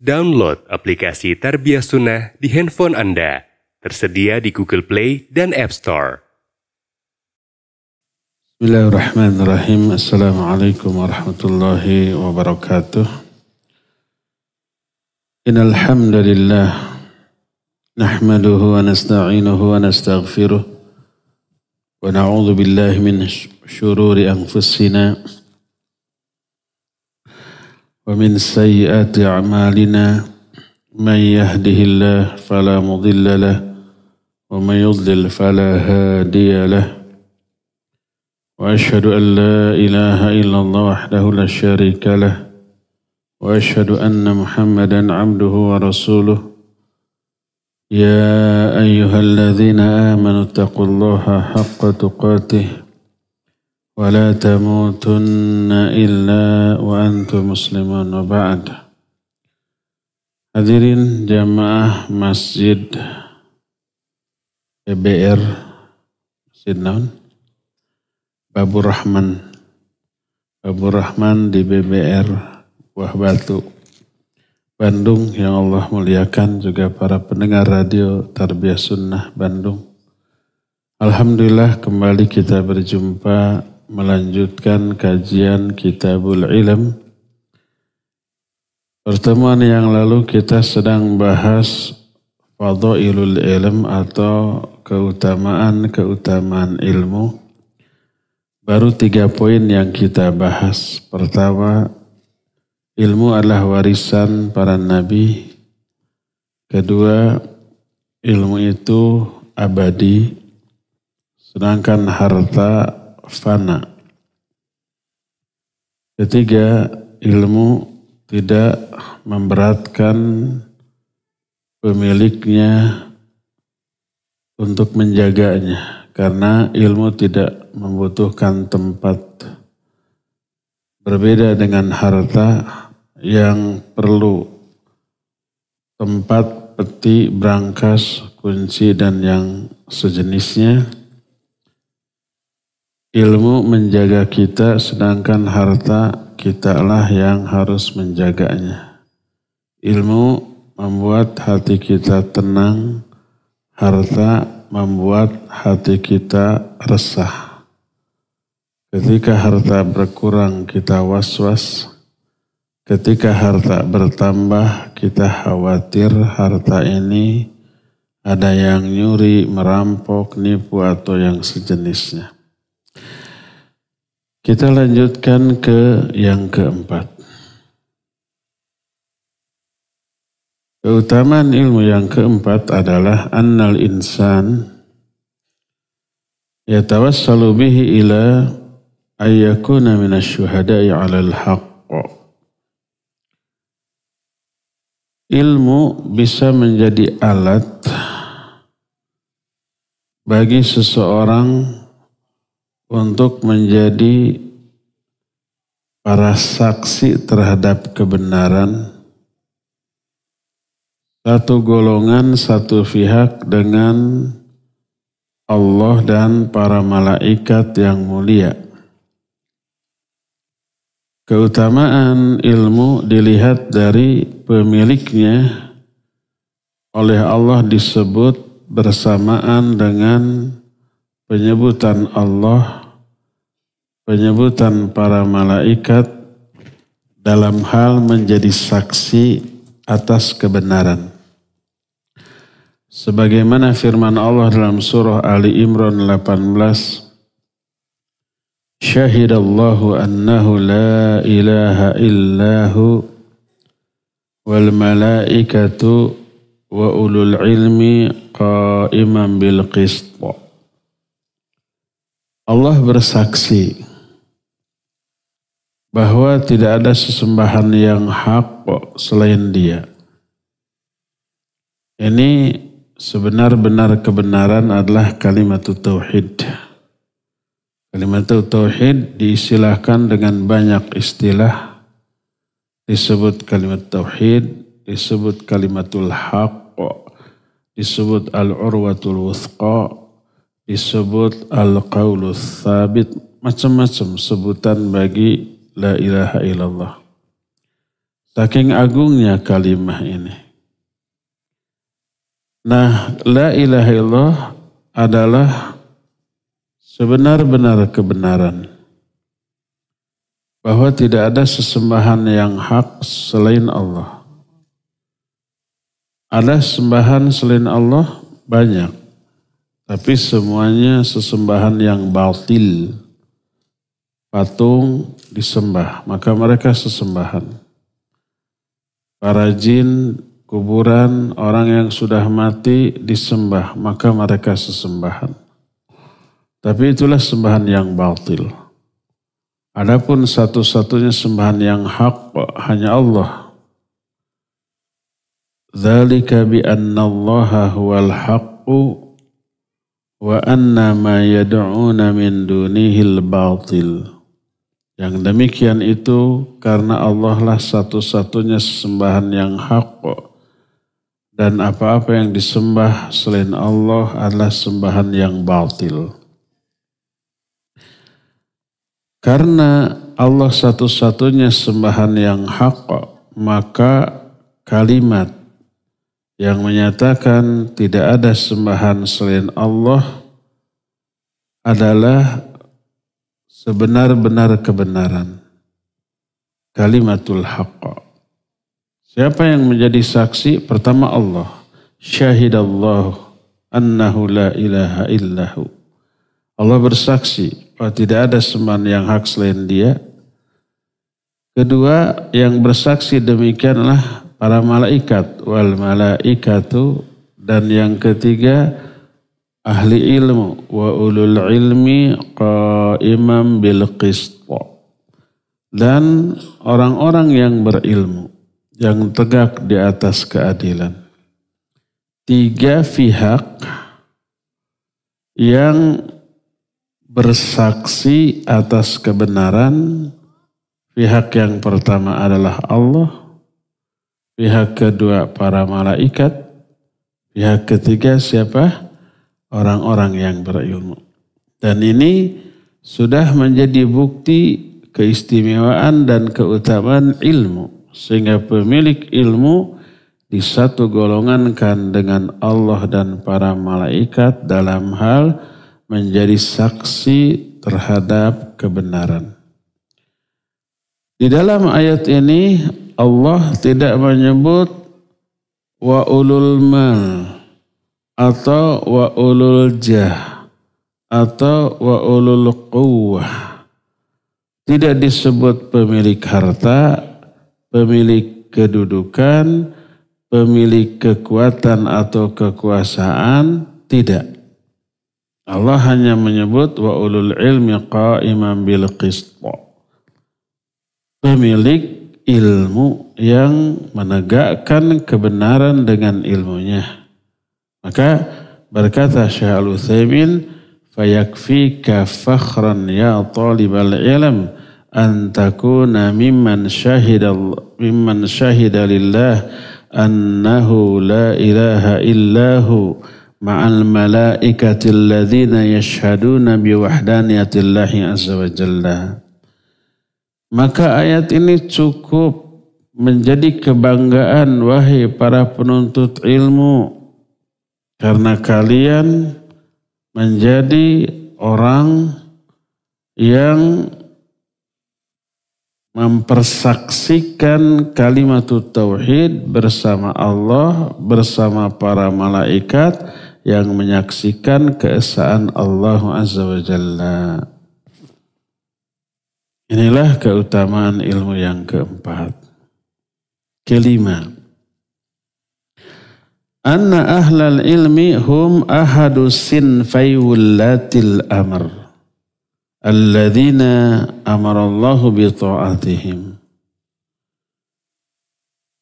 Download aplikasi Tarbiyah Sunnah di handphone Anda. Tersedia di Google Play dan App Store. Bismillahirrahmanirrahim. Assalamualaikum warahmatullahi wabarakatuh. Innal hamdalillah nahmaduhu wa nasta'inuhu wa nastaghfiruh wa na'udzu billahi min syururi anfusina wa min sayyiati a'malina man yahdihillahu fala mudilla lahu wa man yudlil fala hadiya lahu wa asyhadu an la ilaha illallah wahdahu la syarika lahu wa asyhadu anna Muhammadan 'abduhu wa rasuluh ya ayyuhalladzina amanu taqullaha haqqa tuqatih wa la tamutunna illa wa antum muslimun wa ba'd. Hadirin jamaah Masjid BBR Masjid naon? Babur Rahman di BBR Buah Batu Bandung yang Allah muliakan, juga para pendengar radio Tarbiyah Sunnah Bandung. Alhamdulillah kembali kita berjumpa melanjutkan kajian Kitabul Ilm. Pertemuan yang lalu kita sedang bahas Fadhailul Ilm atau keutamaan ilmu. Baru 3 poin yang kita bahas. Pertama, ilmu adalah warisan para nabi. Kedua, ilmu itu abadi, sedangkan harta fana. Ketiga, ilmu tidak memberatkan pemiliknya untuk menjaganya, karena ilmu tidak membutuhkan tempat. Berbeda dengan harta yang perlu tempat, peti, brankas, kunci, dan yang sejenisnya. Ilmu menjaga kita, sedangkan harta kita lah yang harus menjaganya. Ilmu membuat hati kita tenang, harta membuat hati kita resah. Ketika harta berkurang kita was-was, ketika harta bertambah kita khawatir harta ini ada yang nyuri, merampok, nipu, atau yang sejenisnya. Kita lanjutkan ke yang keempat. Keutamaan ilmu yang keempat adalah annal insan yatawassalu bihi ila ayyakuna minasyuhada'i 'alal haqq. Ilmu bisa menjadi alat bagi seseorang untuk menjadi para saksi terhadap kebenaran, satu golongan, satu pihak dengan Allah dan para malaikat yang mulia. Keutamaan ilmu dilihat dari pemiliknya. Oleh Allah disebut bersamaan dengan penyebutan Allah, penyebutan para malaikat dalam hal menjadi saksi atas kebenaran. Sebagaimana firman Allah dalam surah Ali Imran 18, Syahidallahu annahu la ilaha illahu wal malaikatu wa ulul ilmi qa'iman bil qist. Allah bersaksi bahwa tidak ada sesembahan yang hak selain Dia. Ini sebenar-benar kebenaran adalah kalimat tauhid. Kalimat tauhid diistilahkan dengan banyak istilah. Disebut kalimat tauhid, disebut kalimatul haq, disebut al-urwatul wuthqa, disebut al-qaulus thabit, macam-macam sebutan bagi la ilaha illallah. Saking agungnya kalimah ini. Nah, la ilaha illallah adalah sebenar-benar kebenaran. Bahwa tidak ada sesembahan yang hak selain Allah. Ada sembahan selain Allah banyak. Tapi semuanya sesembahan yang batil. Patung disembah, maka mereka sesembahan. Para jin, kuburan, orang yang sudah mati disembah, maka mereka sesembahan. Tapi itulah sembahan yang batil. Adapun satu-satunya sembahan yang hak hanya Allah. Dzalika bi anna Allaha huwal haqqu wa anna ma yad'una min dunihil batil. Yang demikian itu karena Allah lah satu-satunya sembahan yang hak dan apa-apa yang disembah selain Allah adalah sembahan yang batil. Karena Allah satu-satunya sembahan yang hak, maka kalimat yang menyatakan tidak ada sembahan selain Allah adalah sebenar-benar kebenaran. Kalimatul haqq. Siapa yang menjadi saksi? Pertama Allah. Syahidallahu annahu la ilaha illahu. Allah bersaksi bahwa tidak ada sembahan yang hak selain Dia. Kedua, yang bersaksi demikianlah para malaikat. Wal malaikatu. Dan yang ketiga, ahli ilmu wa ulul ilmi qaiman bil qist, dan orang-orang yang berilmu yang tegak di atas keadilan. Tiga pihak yang bersaksi atas kebenaran. Pihak yang pertama adalah Allah, pihak kedua para malaikat, pihak ketiga siapa? Orang-orang yang berilmu. Dan ini sudah menjadi bukti keistimewaan dan keutamaan ilmu. Sehingga pemilik ilmu disatu golongankan dengan Allah dan para malaikat dalam hal menjadi saksi terhadap kebenaran. Di dalam ayat ini Allah tidak menyebut wa ulul mal atau wa ulul jah atau wa ulul quwwah. Tidak disebut pemilik harta, pemilik kedudukan, pemilik kekuatan atau kekuasaan, tidak. Allah hanya menyebut wa ulul ilmi qaiman bil qist. Pemilik ilmu yang menegakkan kebenaran dengan ilmunya. Maka berkata Syekh Al-Utsaimin, fayakfika fakhran ya talibal ilm an takuna mimman syahida lillah annahu la ilaha illahu ma'al malaikati alladhina yashhaduna biwahdaniyatillahi azza wa jalla. Maka ayat ini cukup menjadi kebanggaan wahai para penuntut ilmu. Karena kalian menjadi orang yang mempersaksikan kalimat tauhid bersama Allah, bersama para malaikat yang menyaksikan keesaan Allah Azza wa Jalla. Inilah keutamaan ilmu yang keempat. Kelima, anna ahlal ilmi hum ahadu sinfai wullatil amr alladzina amarallahu bi ta'atihim.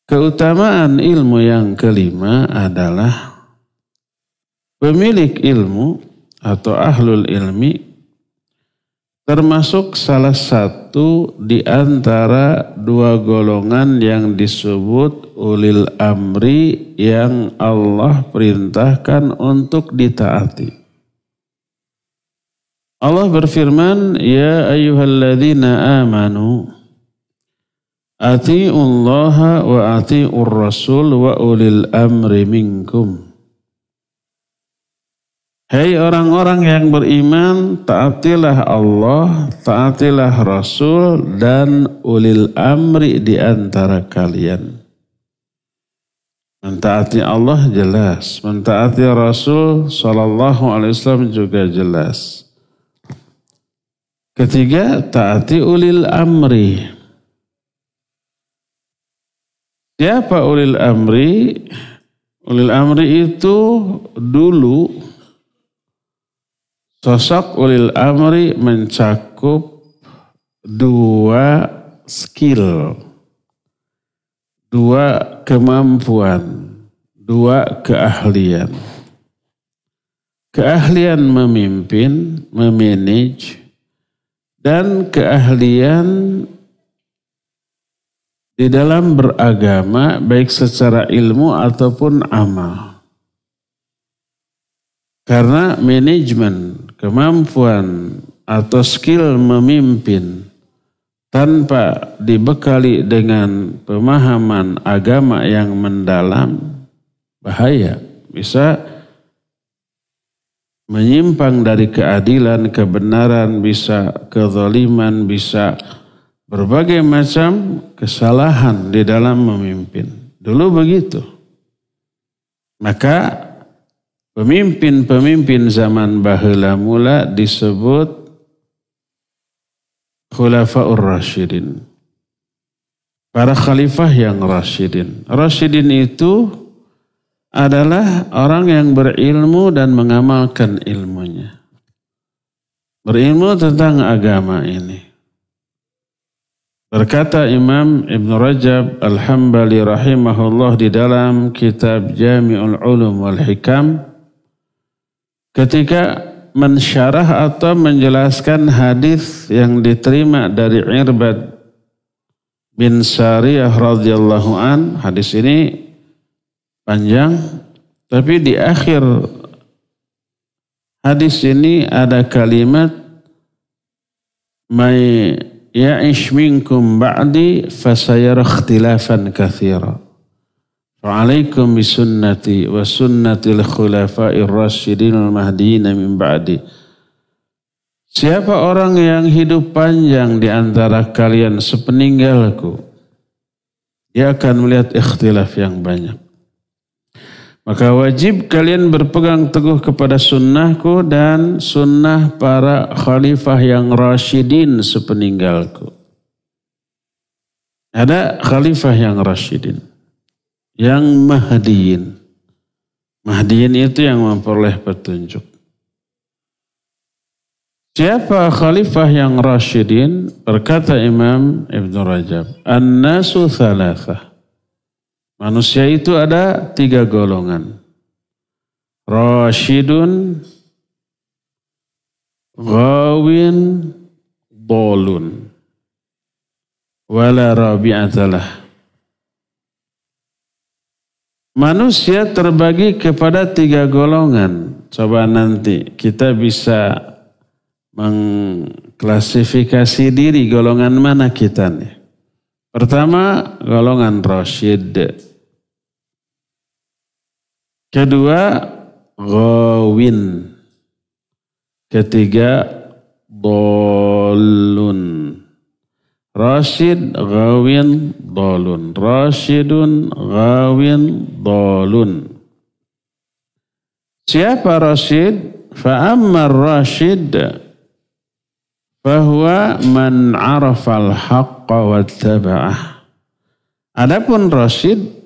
Keutamaan ilmu yang kelima adalah pemilik ilmu atau ahlul ilmi termasuk salah satu di antara dua golongan yang disebut ulil amri yang Allah perintahkan untuk ditaati. Allah berfirman, ya ayyuhalladzina amanu Ati'ullaha wa ati'ur rasul wa ulil amri minkum. Hei orang-orang yang beriman, taatilah Allah, taatilah Rasul dan ulil amri di antara kalian. Mentaati Allah jelas, mentaati Rasul sallallahu alaihi wasallam juga jelas. Ketiga, taati ulil amri. Siapa ulil amri? Ulil amri itu dulu sosok ulil amri mencakup dua skill, dua kemampuan, dua keahlian. Keahlian memimpin, memanage, dan keahlian di dalam beragama baik secara ilmu ataupun amal. Karena manajemen, kemampuan atau skill memimpin tanpa dibekali dengan pemahaman agama yang mendalam, bahaya. Bisa menyimpang dari keadilan, kebenaran, bisa kezaliman, bisa berbagai macam kesalahan di dalam memimpin. Dulu begitu. Maka pemimpin-pemimpin zaman baheula mula disebut Khulafaur Rasyidin. Para khalifah yang Rasyidin. Rasyidin itu adalah orang yang berilmu dan mengamalkan ilmunya. Berilmu tentang agama ini. Berkata Imam Ibn Rajab Al-Hambali rahimahullah di dalam kitab Jami'ul Ulum wal Hikam, ketika mensyarah atau menjelaskan hadis yang diterima dari Irbad bin Sariyah radhiyallahu an, hadis ini panjang, tapi di akhir hadis ini ada kalimat may ya'ish minkum ba'di fasayara ikhtilafan katsira. Fa'alaikum bisunnati wa sunnatil khulafa'ir rasyidin al-mahdiyyin min ba'di. Siapa orang yang hidup panjang di antara kalian sepeninggalku, dia akan melihat ikhtilaf yang banyak. Maka wajib kalian berpegang teguh kepada sunnahku dan sunnah para khalifah yang rasyidin sepeninggalku. Ada khalifah yang rasyidin, yang mahdiyin. Mahdiyin itu yang memperoleh petunjuk. Siapa khalifah yang rasyidin? Berkata Imam Ibn Rajab, an-nasu thalathah. Manusia itu ada 3 golongan. Rasyidun, ghawin, dolun. Wala rabi'atalah. Manusia terbagi kepada 3 golongan. Coba nanti kita bisa mengklasifikasi diri golongan mana kita nih. Pertama, golongan rasyid. Kedua, ghawin. Ketiga, dolun. Rasyid, ghawin, dolun. Rasyidun, ghawin, dolun. Siapa rasyid? Fa'ammar rasyid fahuwa man arafal haqqa wattaba'ah. Adapun rasyid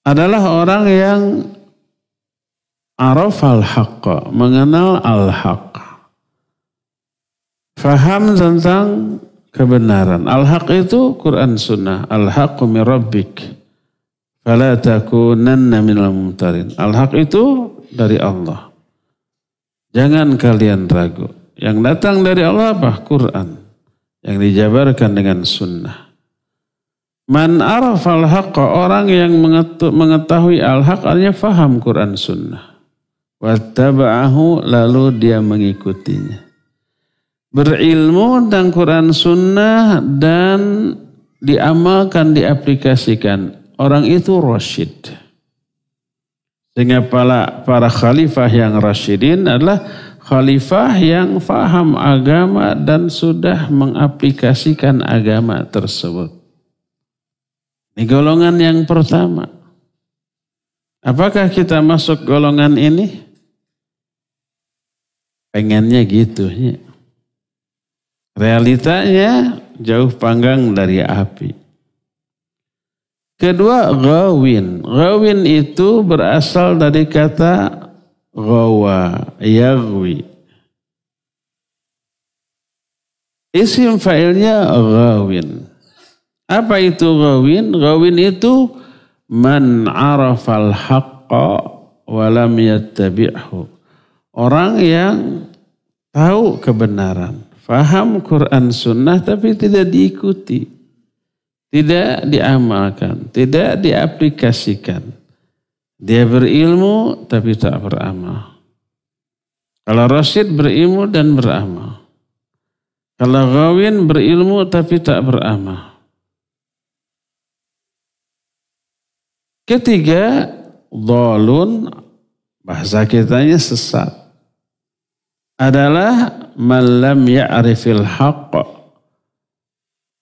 adalah orang yang arafal haqqa, mengenal al-haq. Faham tentang kebenaran. Al-haq itu Quran Sunnah. Al-haqqu min rabbik. Fala takunanna minal mumtarin. Al-haq itu dari Allah. Jangan kalian ragu. Yang datang dari Allah apa? Quran. Yang dijabarkan dengan sunnah. Man arafal haqqa, orang yang mengetahui al-haq artinya faham Quran sunnah. Wattaba'ahu, lalu dia mengikutinya. Berilmu tentang Quran sunnah dan diamalkan, diaplikasikan, orang itu rasyid. Sehingga para khalifah yang rasyidin adalah khalifah yang faham agama dan sudah mengaplikasikan agama tersebut. Ini golongan yang pertama. Apakah kita masuk golongan ini? Pengennya gitu ya. Realitanya jauh panggang dari api. Kedua, ghawin. Ghawin itu berasal dari kata ghawa, yaghwi. Isim fa'ilnya ghawin. Apa itu ghawin? Ghawin itu man arafal haqqa wa lam yattabi'hu. Orang yang tahu kebenaran, faham Quran Sunnah tapi tidak diikuti. Tidak diamalkan, tidak diaplikasikan. Dia berilmu tapi tak beramal. Kalau rasyid berilmu dan beramal. Kalau ghawin berilmu tapi tak beramal. Ketiga, dhalun, bahasa kitanya sesat. Adalah man lam ya'rifil haqq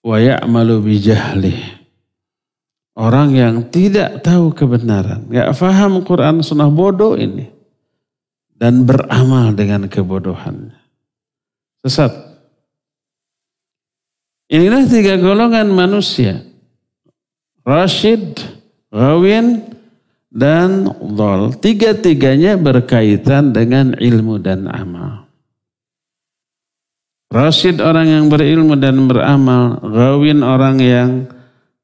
wa ya'malu bijahlih. Orang yang tidak tahu kebenaran, gak faham Quran Sunnah, bodoh ini. Dan beramal dengan kebodohannya. Sesat. Inilah tiga golongan manusia. Rasyid, ghawin, dan dhal. Tiga-tiganya berkaitan dengan ilmu dan amal. Rasyid orang yang berilmu dan beramal, ghawin orang yang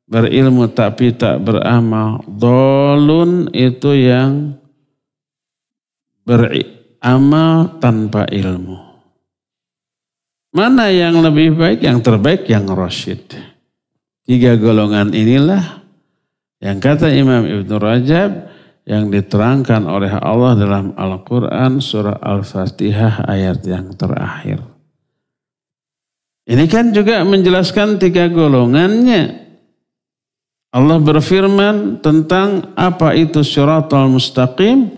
berilmu tapi tak beramal, dhalun itu yang beramal tanpa ilmu. Mana yang lebih baik? Yang terbaik yang rasyid. Tiga golongan inilah yang kata Imam Ibn Rajab yang diterangkan oleh Allah dalam Al-Quran surah Al-Fatihah ayat yang terakhir. Ini kan juga menjelaskan tiga golongannya. Allah berfirman tentang apa itu siratal mustaqim,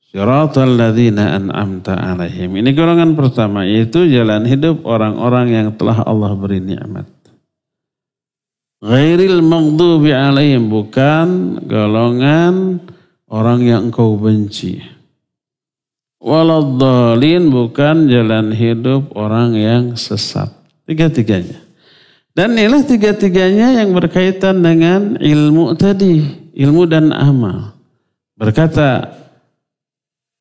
siratal ladzina an'amta alaihim. Ini golongan pertama, yaitu jalan hidup orang-orang yang telah Allah beri nikmat. Ghairil maghdubi alaihim, bukan golongan orang yang engkau benci. Waladhdallin, bukan jalan hidup orang yang sesat. Tiga-tiganya. Dan inilah tiga-tiganya yang berkaitan dengan ilmu tadi. Ilmu dan amal. Berkata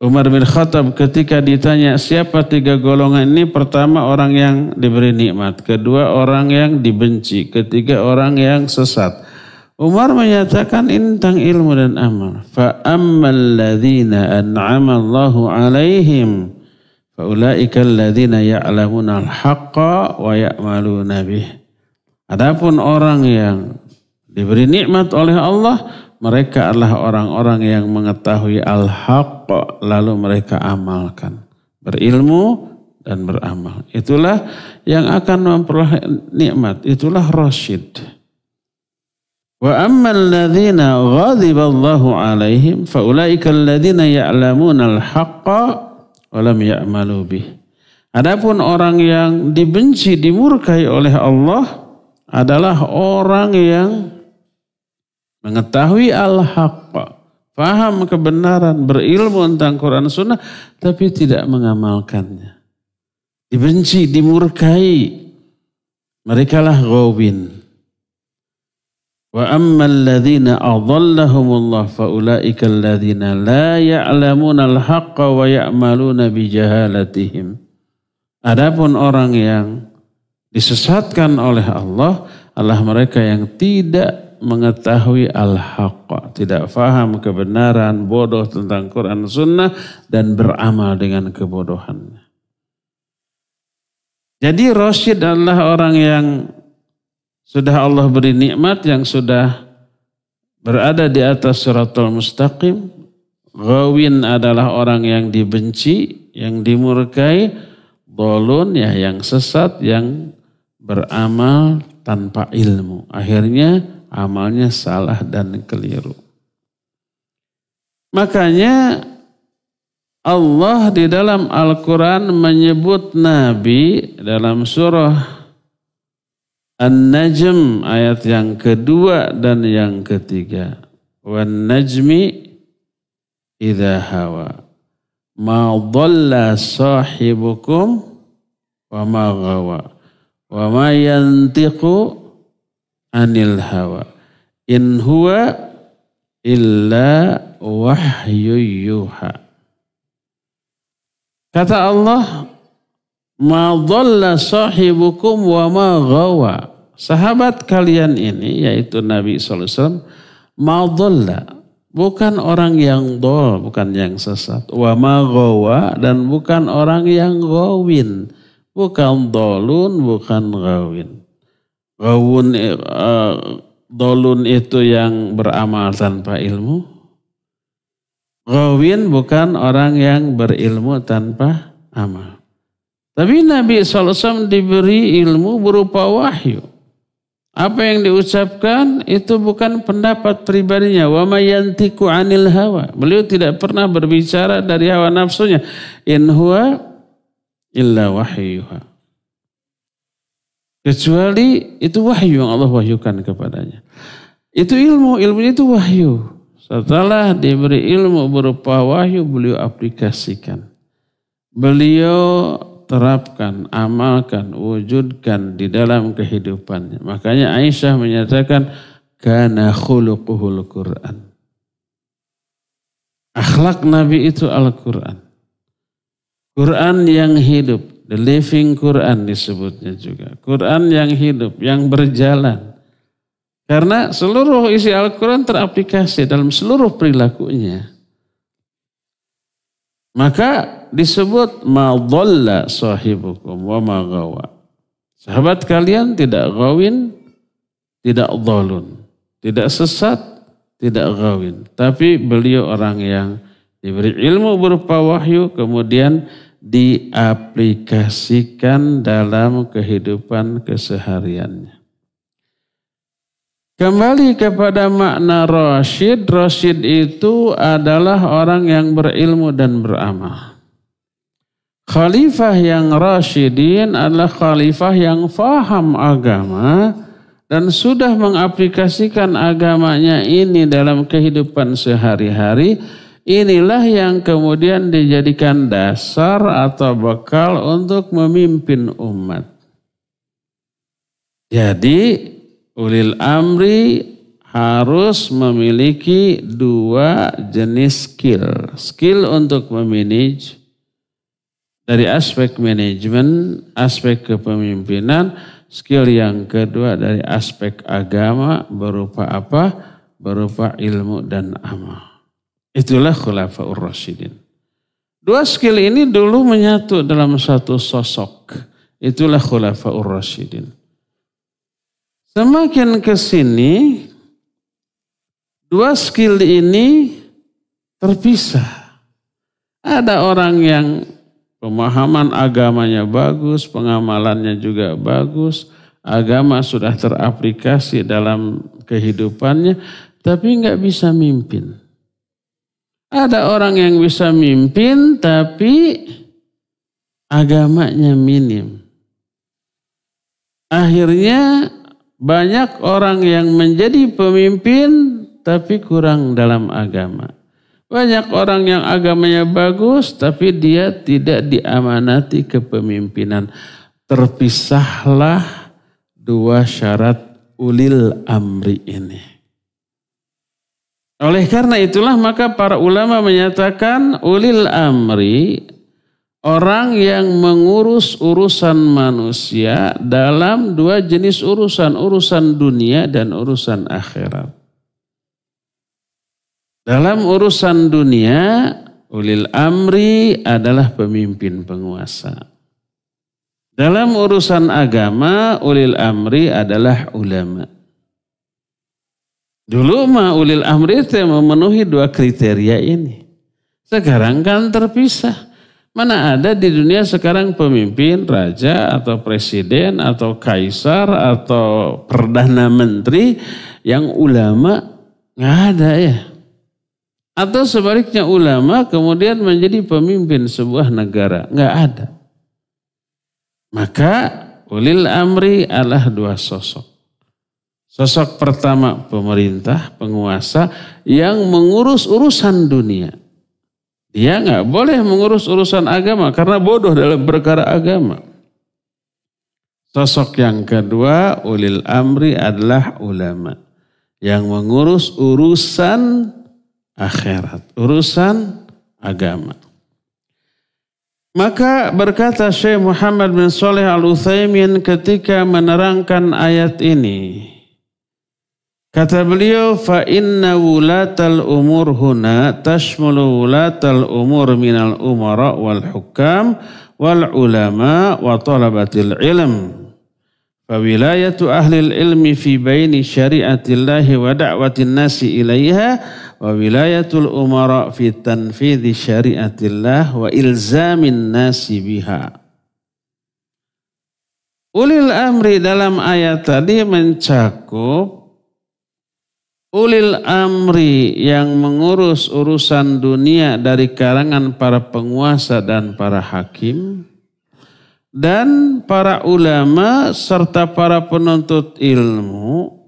Umar bin Khattab ketika ditanya siapa tiga golongan ini. Pertama orang yang diberi nikmat. Kedua orang yang dibenci. Ketiga orang yang sesat. Umar menyatakan ini tentang ilmu dan amal. Fa'ammal ladzina an'ama Allahu alaihim. Faulaika alladzina ya'lamuna al-haqqa wa ya'maluna bih. Adapun orang yang diberi nikmat oleh Allah, mereka adalah orang-orang yang mengetahui al-haqq lalu mereka amalkan. Berilmu dan beramal. Itulah yang akan memperoleh nikmat. Itulah rasyid. Wa ammal ladzina ghadiballahu alaihim faulaika alladzina ya'lamuna al-haqqa walam ya'malu bih. Adapun orang yang dibenci, dimurkai oleh Allah adalah orang yang mengetahui al-haqq, faham kebenaran, berilmu tentang Quran Sunnah, tapi tidak mengamalkannya. Dibenci, dimurkai. Merekalah ghawin. Wa ammal ladzina adallahumullah faulaika alladzina la ya'lamuna al-haqqa wa ya'maluna bijahalatihim. Adapun orang yang disesatkan oleh Allah adalah mereka yang tidak mengetahui al-haqqa, tidak faham kebenaran, bodoh tentang Quran Sunnah dan beramal dengan kebodohannya. Jadi rasyid adalah orang yang sudah Allah beri nikmat, yang sudah berada di atas siratal mustaqim. Ghawin adalah orang yang dibenci, yang dimurkai. Dhalun ya yang sesat, yang beramal tanpa ilmu. Akhirnya amalnya salah dan keliru. Makanya Allah di dalam Al-Quran menyebut Nabi dalam surah An-Najm ayat yang kedua dan yang ketiga. Wan najmi idza hawa ma dhalla sahibukum wa ma ghawa wa ma yantiqu anil hawa in huwa illa wahyu yuha. Kata Allah, ma dhalla sahibukum wa ma ghawa. Sahabat kalian ini yaitu Nabi SAW, ma dhalla, bukan orang yang dol, bukan yang sesat. Wa ma ghawa, dan bukan orang yang gawin. Bukan dolun, bukan gawin. Dolun itu yang beramal tanpa ilmu. Gawin bukan orang yang berilmu tanpa amal. Tapi Nabi SAW diberi ilmu berupa wahyu. Apa yang diucapkan itu bukan pendapat pribadinya. Wa may yantiqu 'anil hawa. Beliau tidak pernah berbicara dari hawa nafsunya. In huwa illa wahyuha. Kecuali itu wahyu yang Allah wahyukan kepadanya. Itu ilmu itu wahyu. Setelah diberi ilmu berupa wahyu, beliau aplikasikan. Beliau terapkan, amalkan, wujudkan di dalam kehidupannya. Makanya Aisyah menyatakan, kana khuluquhul Qur'an. Akhlak Nabi itu Al-Quran. Quran yang hidup, the living Quran disebutnya juga. Quran yang hidup, yang berjalan. Karena seluruh isi Al-Quran teraplikasi dalam seluruh perilakunya. Maka disebut ma dhalla sahibukum wa ma ghawa. Sahabat kalian tidak gawin, tidak dhalun, tidak sesat, tidak gawin. Tapi beliau orang yang diberi ilmu berupa wahyu, kemudian diaplikasikan dalam kehidupan kesehariannya. Kembali kepada makna rasyid. Rasyid itu adalah orang yang berilmu dan beramal. Khalifah yang rasyidin adalah khalifah yang faham agama dan sudah mengaplikasikan agamanya ini dalam kehidupan sehari-hari. Inilah yang kemudian dijadikan dasar atau bekal untuk memimpin umat. Jadi ulil amri harus memiliki dua jenis skill. Skill untuk memanage dari aspek manajemen, aspek kepemimpinan. Skill yang kedua dari aspek agama berupa apa? Berupa ilmu dan amal. Itulah khulafaur rasyidin. Dua skill ini dulu menyatu dalam satu sosok. Itulah khulafaur rasyidin. Semakin ke sini, dua skill ini terpisah. Ada orang yang pemahaman agamanya bagus, pengamalannya juga bagus, agama sudah teraplikasi dalam kehidupannya, tapi nggak bisa mimpin. Ada orang yang bisa mimpin, tapi agamanya minim. Akhirnya banyak orang yang menjadi pemimpin tapi kurang dalam agama. Banyak orang yang agamanya bagus tapi dia tidak diamanati kepemimpinan. Terpisahlah dua syarat ulil amri ini. Oleh karena itulah maka para ulama menyatakan ulil amri, orang yang mengurus urusan manusia dalam dua jenis urusan. Urusan dunia dan urusan akhirat. Dalam urusan dunia, ulil amri adalah pemimpin penguasa. Dalam urusan agama, ulil amri adalah ulama. Dulu mah ulil amri itu memenuhi dua kriteria ini. Sekarang kan terpisah. Mana ada di dunia sekarang pemimpin, raja atau presiden atau kaisar atau perdana menteri yang ulama? Nggak ada ya. Atau sebaliknya ulama kemudian menjadi pemimpin sebuah negara? Nggak ada. Maka ulil amri adalah dua sosok. Sosok pertama pemerintah, penguasa yang mengurus urusan dunia. Dia nggak boleh mengurus urusan agama karena bodoh dalam perkara agama. Sosok yang kedua, ulil amri adalah ulama yang mengurus urusan akhirat, urusan agama. Maka berkata Syekh Muhammad bin Shalih Al-Utsaimin ketika menerangkan ayat ini. Kata beliau, fa inna wulatal umur huna tashmulu wulatal umur minal umara wal hukam wal ulama wa talabatil ilm. Fa wilayatu ahlil ilmi fi baini syariatillahi wa da'watin nasi ilaiha wa wilayatul umara fi tanfidhi syariatillah wa ilzamin nasi biha. Ulil amri dalam ayat tadi mencakup ulil amri yang mengurus urusan dunia dari kalangan para penguasa dan para hakim dan para ulama serta para penuntut ilmu.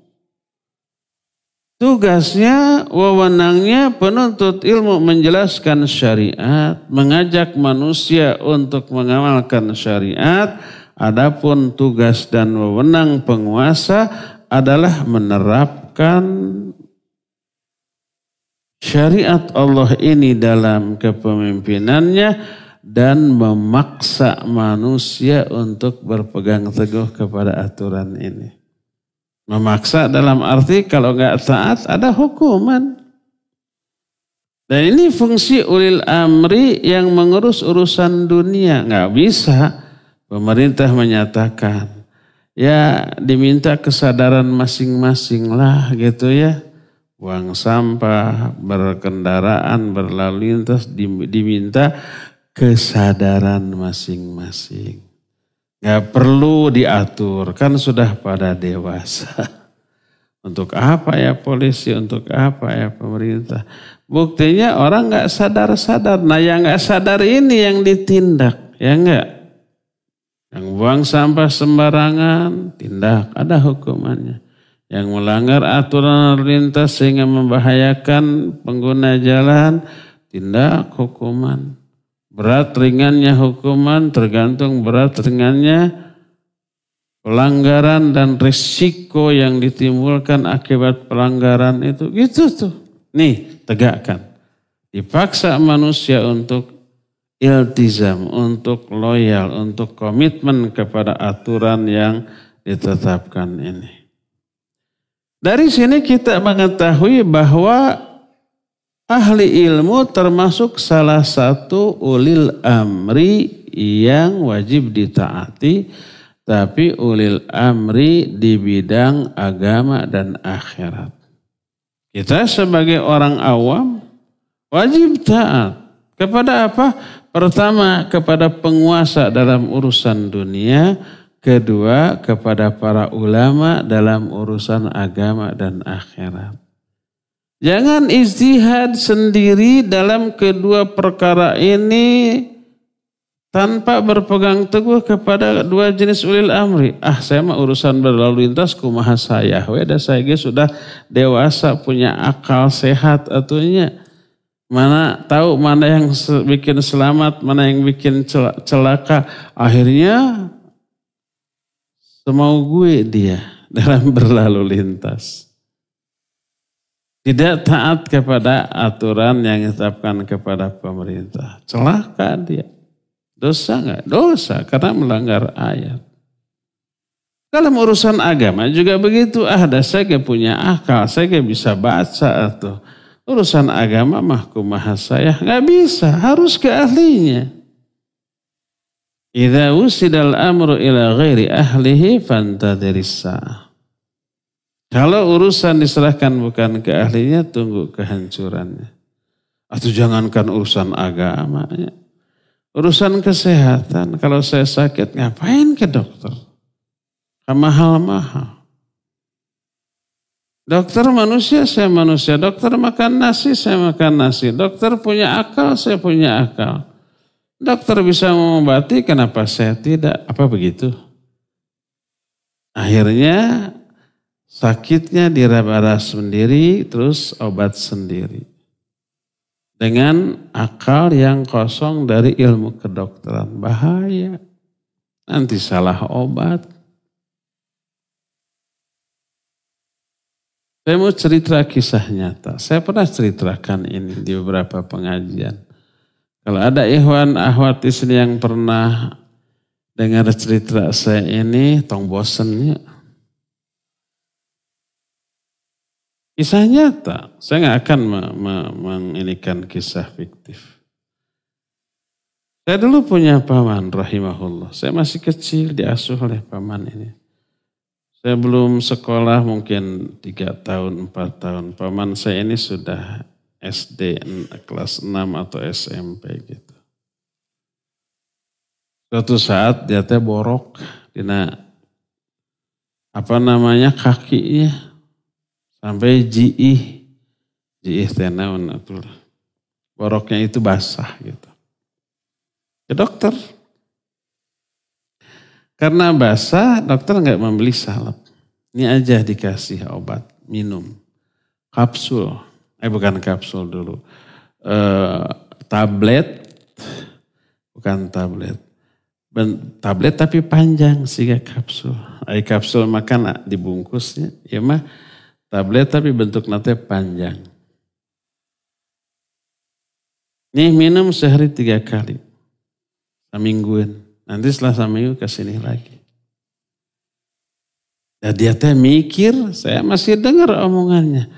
Tugasnya, wewenangnya penuntut ilmu menjelaskan syariat, mengajak manusia untuk mengamalkan syariat. Adapun tugas dan wewenang penguasa adalah menerapkan syariat Allah ini dalam kepemimpinannya dan memaksa manusia untuk berpegang teguh kepada aturan ini. Memaksa dalam arti kalau nggak taat ada hukuman. Dan ini fungsi ulil amri yang mengurus urusan dunia. Nggak bisa pemerintah menyatakan ya diminta kesadaran masing-masing lah gitu ya. Buang sampah, berkendaraan, berlalu lintas diminta kesadaran masing-masing. Gak perlu diatur, kan sudah pada dewasa. Untuk apa ya polisi, untuk apa ya pemerintah. Buktinya orang gak sadar-sadar. Nah yang gak sadar ini yang ditindak, ya enggak? Yang buang sampah sembarangan, tindak, ada hukumannya. Yang melanggar aturan lalu lintas sehingga membahayakan pengguna jalan, tindak hukuman. Berat ringannya hukuman tergantung berat ringannya pelanggaran dan risiko yang ditimbulkan akibat pelanggaran itu. Gitu tuh. Nih tegakkan. Dipaksa manusia untuk iltizam, untuk loyal, untuk komitmen kepada aturan yang ditetapkan ini. Dari sini kita mengetahui bahwa ahli ilmu termasuk salah satu ulil amri yang wajib ditaati, tapi ulil amri di bidang agama dan akhirat. Kita sebagai orang awam wajib taat. Kepada apa? Pertama, kepada penguasa dalam urusan dunia. Kedua, kepada para ulama dalam urusan agama dan akhirat. Jangan ijtihad sendiri dalam kedua perkara ini tanpa berpegang teguh kepada dua jenis ulil amri. Saya mah urusan berlalu lintas kumaha saya. Weda saya sudah dewasa, punya akal sehat atunya. Mana tahu mana yang bikin selamat, mana yang bikin celaka. Akhirnya semau gue dia dalam berlalu lintas. Tidak taat kepada aturan yang ditetapkan kepada pemerintah. Celaka dia. Dosa enggak? Dosa karena melanggar ayat. Dalam urusan agama juga begitu. Saya punya akal, saya bisa baca atau urusan agama mah kumaha saya. Enggak bisa, harus ke ahlinya. Idza wusidal amru ila ghairi ahlihi fantadhiris sa'ah. Kalau urusan diserahkan bukan ke ahlinya, tunggu kehancurannya. Atau jangankan urusan agamanya. Urusan kesehatan, kalau saya sakit ngapain ke dokter? Mahal-mahal. Dokter manusia, saya manusia. Dokter makan nasi, saya makan nasi. Dokter punya akal, saya punya akal. Dokter bisa mengobati, kenapa saya tidak? Apa begitu? Akhirnya sakitnya diraba-raba sendiri, terus obat sendiri. Dengan akal yang kosong dari ilmu kedokteran. Bahaya. Nanti salah obat. Saya mau cerita kisah nyata. Saya pernah ceritakan ini di beberapa pengajian. Kalau ada ikhwan ahwat isni yang pernah dengar cerita saya ini, tong bosennya. Kisah nyata, saya nggak akan menginikan kisah fiktif. Saya dulu punya paman rahimahullah. Saya masih kecil diasuh oleh paman ini. Saya belum sekolah mungkin 3 tahun, 4 tahun. Paman saya ini sudah SD kelas 6 atau SMP gitu. Suatu saat dia teh borok dina kakinya. Sampai jiih teh naon atuh. Boroknya itu basah gitu. Ke dokter. Karena basah, dokter enggak membeli salep. Ini aja dikasih obat, minum. Kapsul. Bukan kapsul dulu. Tablet. Bukan tablet. Tablet tapi panjang sehingga kapsul. Kapsul makan dibungkusnya. Ya mah. Tablet tapi bentuk nanti panjang. Nih minum sehari 3 kali. Semingguan. Nanti setelah seminggu kesini lagi. Dan dia teh mikir, saya masih dengar omongannya.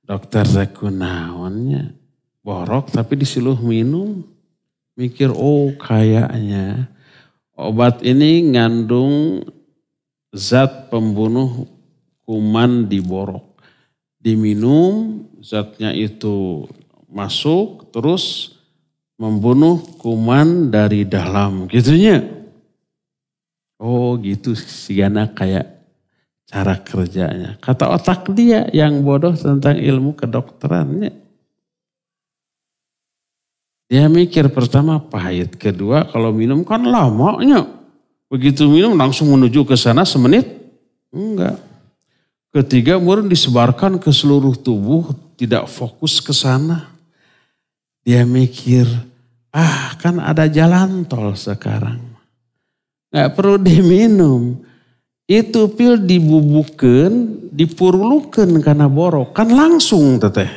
Dokter kunaonnya borok tapi disuruh minum. Mikir, oh kayaknya obat ini ngandung zat pembunuh kuman di borok. Diminum, zatnya itu masuk, terus membunuh kuman dari dalam. Gitunya. Oh gitu, sigana kayak cara kerjanya. Kata otak dia yang bodoh tentang ilmu kedokterannya. Dia mikir pertama pahit, kedua kalau minum kan lamanya. Begitu minum langsung menuju ke sana semenit? Enggak. Ketiga, kemudian disebarkan ke seluruh tubuh, tidak fokus ke sana. Dia mikir, kan ada jalan tol sekarang. Nggak perlu diminum. Itu pil dibubuhkan, dipurulukan karena borok. Kan langsung teteh.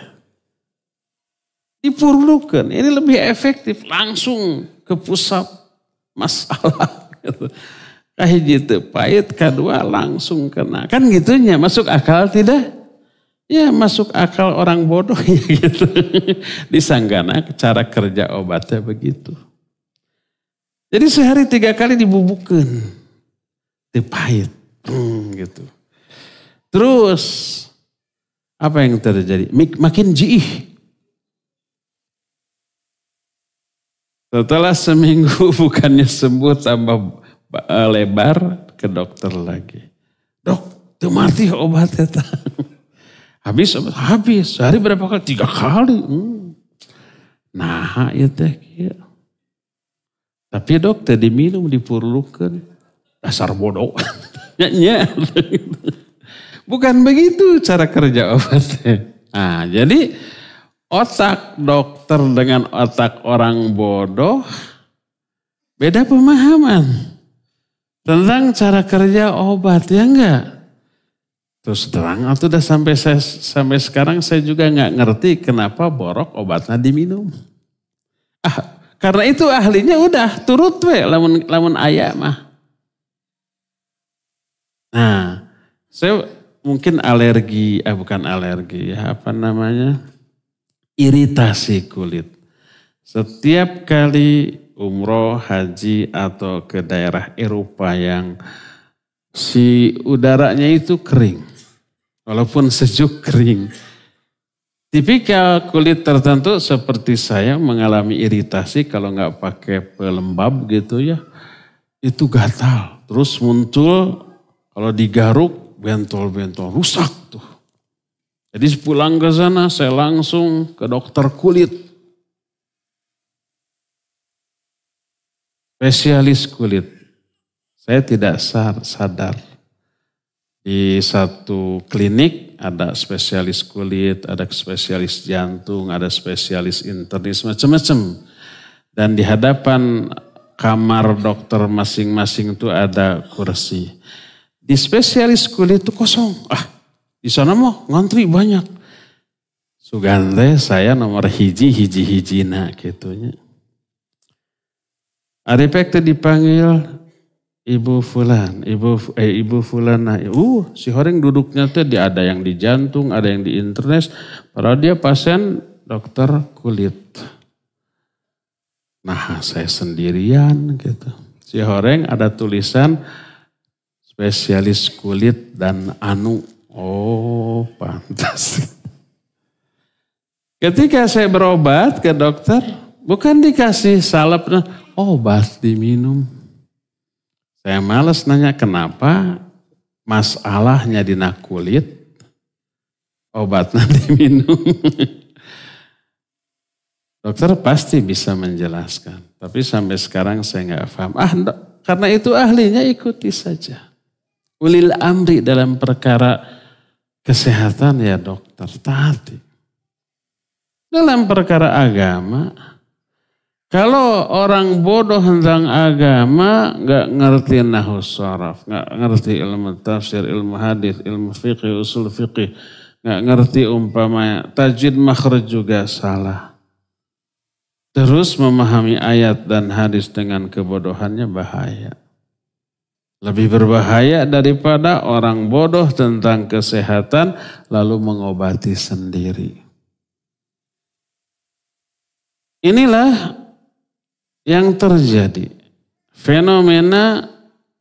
Dipurulukan, ini lebih efektif. Langsung ke pusat masalah. Kayak gitu, pahit kedua langsung kena. Kan gitunya, masuk akal tidak? Ya masuk akal orang bodoh ya gitu. Disanggana cara kerja obatnya begitu. Jadi sehari 3 kali dibubuhkan. Itu pahit. Gitu. Terus, apa yang terjadi? Makin jiih. Setelah seminggu bukannya sembuh tambah lebar ke dokter lagi. Dok, itu mati obatnya. Habis. Sehari berapa kali? 3 kali. Nah, ya teh. Tapi dok, tadi diminum, dipurulukan. Dasar bodoh. Bukan begitu cara kerja obatnya. Nah, jadi otak dokter dengan otak orang bodoh beda pemahaman. Tentang cara kerja obat, ya enggak? Terus terang, atau udah sampai sekarang saya juga enggak ngerti kenapa borok obatnya diminum. Karena itu ahlinya udah turut we, lamun aya mah. Nah, saya mungkin alergi, bukan alergi ya, iritasi kulit. Setiap kali umroh, haji atau ke daerah Eropa yang si udaranya itu kering. Walaupun sejuk kering. Tipikal kulit tertentu seperti saya mengalami iritasi kalau nggak pakai pelembab gitu ya. Itu gatal. Terus muncul kalau digaruk bentol-bentol rusak tuh. Jadi pulang ke sana saya langsung ke dokter kulit. Spesialis kulit. Saya tidak sadar. Di satu klinik ada spesialis kulit, ada spesialis jantung, ada spesialis internis, macam-macam. Dan di hadapan kamar dokter masing-masing itu ada kursi. Di spesialis kulit itu kosong. Di sana mah ngantri banyak. Sugante saya nomor hiji-hijina gitunya. Arifek itu dipanggil Ibu Fulan, Ibu Fulana. Si Horeng duduknya tuh ada yang di jantung, ada yang di internis. Padahal dia pasien dokter kulit. Nah, saya sendirian gitu. Si Horeng ada tulisan spesialis kulit dan anu. Oh, pantas. Ketika saya berobat ke dokter, bukan dikasih salep, obat diminum. Saya malas nanya kenapa masalahnya di kulit, obatnya diminum. Dokter pasti bisa menjelaskan, tapi sampai sekarang saya nggak paham. Karena itu ahlinya ikuti saja. Ulil amri dalam perkara kesehatan ya dokter, taati. Dalam perkara agama, kalau orang bodoh tentang agama, gak ngerti nahwu sharaf, gak ngerti ilmu tafsir, ilmu hadis, ilmu fiqih, usul fiqih, gak ngerti umpamanya tajwid makhraj juga salah. Terus memahami ayat dan hadis dengan kebodohannya bahaya. Lebih berbahaya daripada orang bodoh tentang kesehatan lalu mengobati sendiri. Inilah yang terjadi, fenomena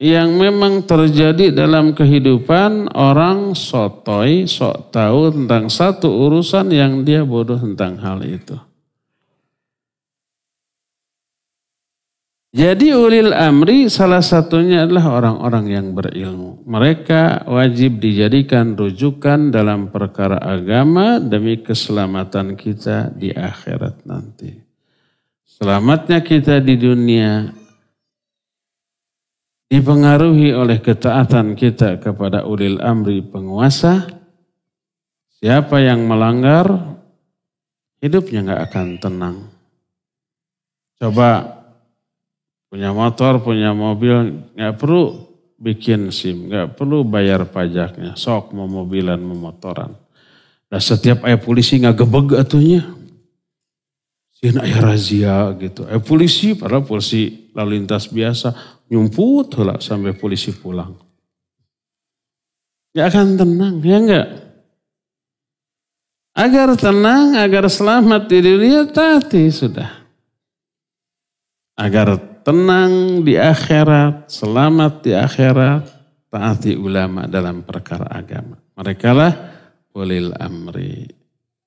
yang memang terjadi dalam kehidupan orang sotoy, sok tahu tentang satu urusan yang dia bodoh tentang hal itu. Jadi ulil amri salah satunya adalah orang-orang yang berilmu. Mereka wajib dijadikan rujukan dalam perkara agama demi keselamatan kita di akhirat nanti. Selamatnya kita di dunia dipengaruhi oleh ketaatan kita kepada ulil amri penguasa. Siapa yang melanggar, hidupnya gak akan tenang. Coba punya motor, punya mobil, gak perlu bikin SIM, gak perlu bayar pajaknya. Sok mau mobilan, mau motoran. Dan setiap polisi gak gebeg atunya. Sina razia gitu. Polisi, padahal polisi lalu lintas biasa, nyumput lah sampai polisi pulang. Gak akan tenang, ya enggak? Agar tenang, agar selamat di dunia, taati sudah. Agar tenang di akhirat, selamat di akhirat, taati ulama dalam perkara agama. Merekalah ulil amri.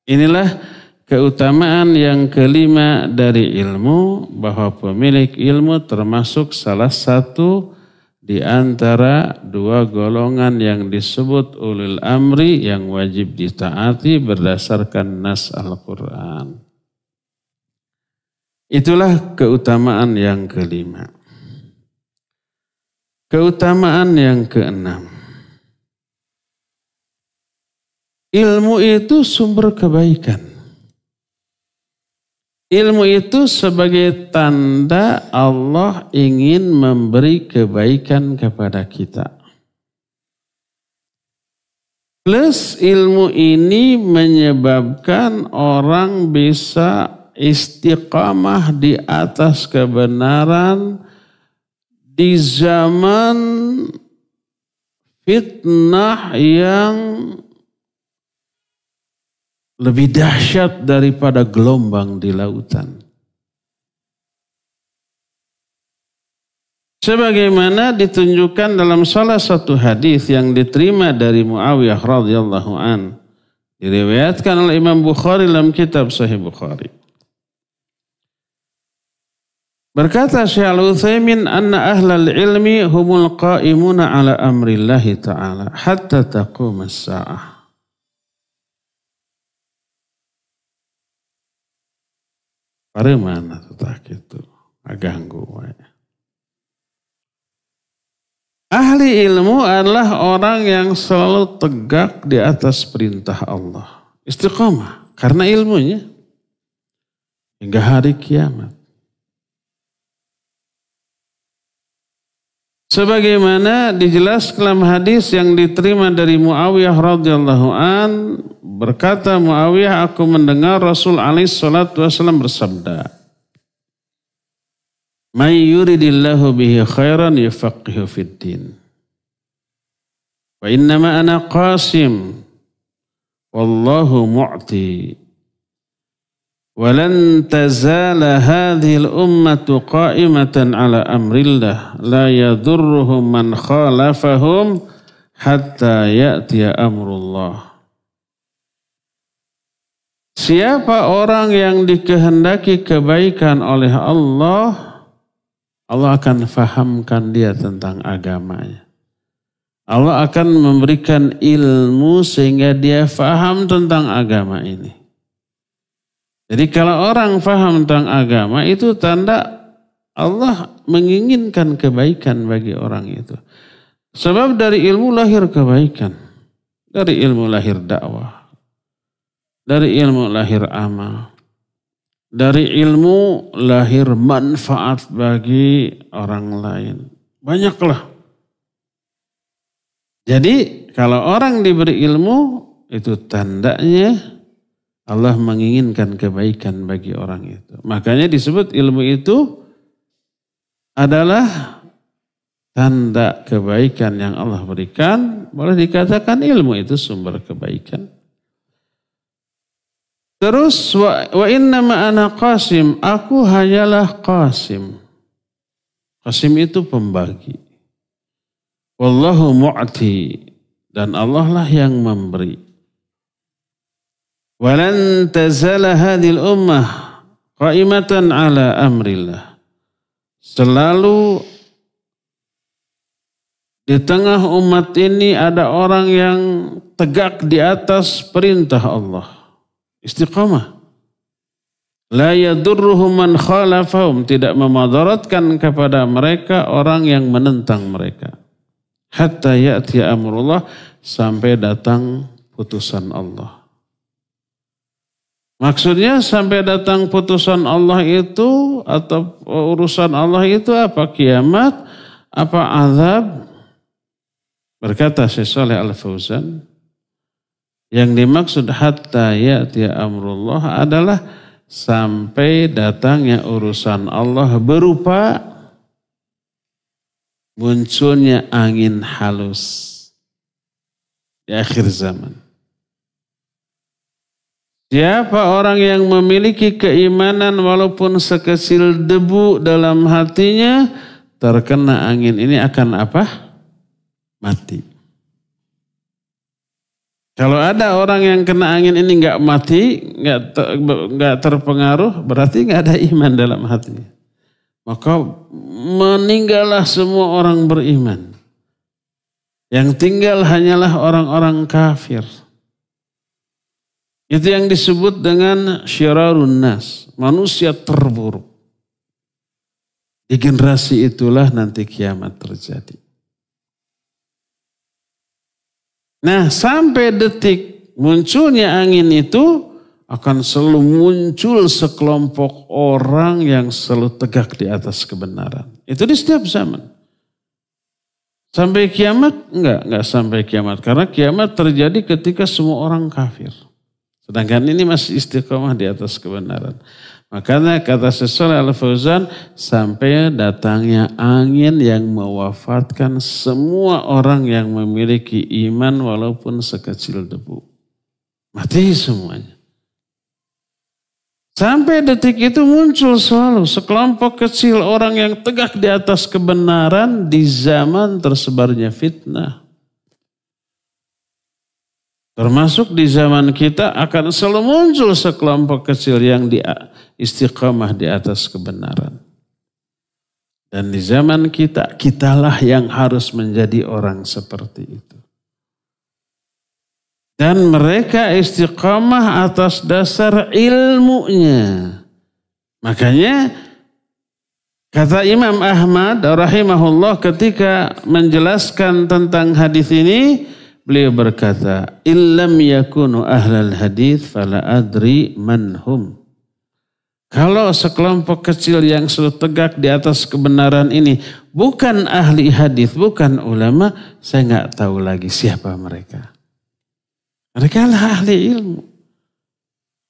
Inilah keutamaan yang kelima dari ilmu, bahwa pemilik ilmu termasuk salah satu di antara dua golongan yang disebut ulil amri yang wajib ditaati berdasarkan nas Al-Quran. Itulah keutamaan yang kelima. Keutamaan yang keenam. Ilmu itu sumber kebaikan. Ilmu itu sebagai tanda Allah ingin memberi kebaikan kepada kita. Plus ilmu ini menyebabkan orang bisa istiqamah di atas kebenaran di zaman fitnah yang lebih dahsyat daripada gelombang di lautan. Sebagaimana ditunjukkan dalam salah satu hadis yang diterima dari Muawiyah radhiyallahu an Diriwayatkan oleh Imam Bukhari dalam kitab Sahih Bukhari. Berkata Syekh Al-Utsaimin, anna ahlal ilmi humul qa'imuna ala amrillahi ta'ala hatta taqum as-sa'ah. Pareumana tetah kitu, aganggu wae. Ahli ilmu adalah orang yang selalu tegak di atas perintah Allah. Istiqomah karena ilmunya hingga hari kiamat. Sebagaimana dijelaskan dalam hadis yang diterima dari Muawiyah radhiyallahu an, berkata Muawiyah, aku mendengar Rasul alaihi salatu wasallam bersabda, "May yuridillahu bihi khairan yufaqihu fid din. Wa innama ana qasim wallahu mu'ti. Walan tazala hadhil ummatu qa'imatan ala amrillah la yadurruhum man khalafahum hatta ya'tiya amrullah." Siapa orang yang dikehendaki kebaikan oleh Allah, Allah akan fahamkan dia tentang agamanya. Allah akan memberikan ilmu sehingga dia faham tentang agama ini. Jadi kalau orang faham tentang agama itu tanda Allah menginginkan kebaikan bagi orang itu. Sebab dari ilmu lahir kebaikan. Dari ilmu lahir dakwah. Dari ilmu lahir amal. Dari ilmu lahir manfaat bagi orang lain. Banyaklah. Jadi kalau orang diberi ilmu itu tandanya Allah menginginkan kebaikan bagi orang itu. Makanya disebut ilmu itu adalah tanda kebaikan yang Allah berikan. Boleh dikatakan ilmu itu sumber kebaikan. Terus wa innama ana qasim, aku hanyalah qasim. Qasim itu pembagi. Wallahu mu'ti, dan Allah lah yang memberi. Walan tazala hadhil ummah qa'imatan ala amrillah. Selalu di tengah umat ini ada orang yang tegak di atas perintah Allah. Istiqamah. La yadurruhum man khalafahum, tidak memadaratkan kepada mereka orang yang menentang mereka. Hatta ya'ti amrullah, sampai datang putusan Allah. Maksudnya sampai datang putusan Allah itu atau urusan Allah itu apa? Kiamat, apa azab? Berkata Syekh Shalih Al-Fauzan, yang dimaksud hatta ya'ti amrullah adalah sampai datangnya urusan Allah berupa munculnya angin halus di akhir zaman. Siapa orang yang memiliki keimanan walaupun sekecil debu dalam hatinya, terkena angin ini akan apa? Mati. Kalau ada orang yang kena angin ini nggak mati, nggak terpengaruh, berarti nggak ada iman dalam hatinya. Maka meninggallah semua orang beriman. Yang tinggal hanyalah orang-orang kafir. Itu yang disebut dengan syirarun nas, manusia terburuk. Di generasi itulah nanti kiamat terjadi. Nah, sampai detik munculnya angin itu akan selalu muncul sekelompok orang yang selalu tegak di atas kebenaran. Itu di setiap zaman. Sampai kiamat? Enggak sampai kiamat. Karena kiamat terjadi ketika semua orang kafir. Sedangkan ini masih istiqomah di atas kebenaran. Makanya kata Syekh Shalih Al-Fauzan, sampai datangnya angin yang mewafatkan semua orang yang memiliki iman walaupun sekecil debu. Mati semuanya. Sampai detik itu muncul selalu sekelompok kecil orang yang tegak di atas kebenaran di zaman tersebarnya fitnah. Termasuk di zaman kita akan selalu muncul sekelompok kecil yang istiqamah di atas kebenaran. Dan di zaman kita, kitalah yang harus menjadi orang seperti itu. Dan mereka istiqamah atas dasar ilmunya. Makanya kata Imam Ahmad rahimahullah ketika menjelaskan tentang hadis ini, beliau berkata, "Illam yakunu ahlal hadis fala adri manhum." Kalau sekelompok kecil yang selalu tegak di atas kebenaran ini bukan ahli hadis, bukan ulama, saya nggak tahu lagi siapa mereka. Mereka adalah ahli ilmu.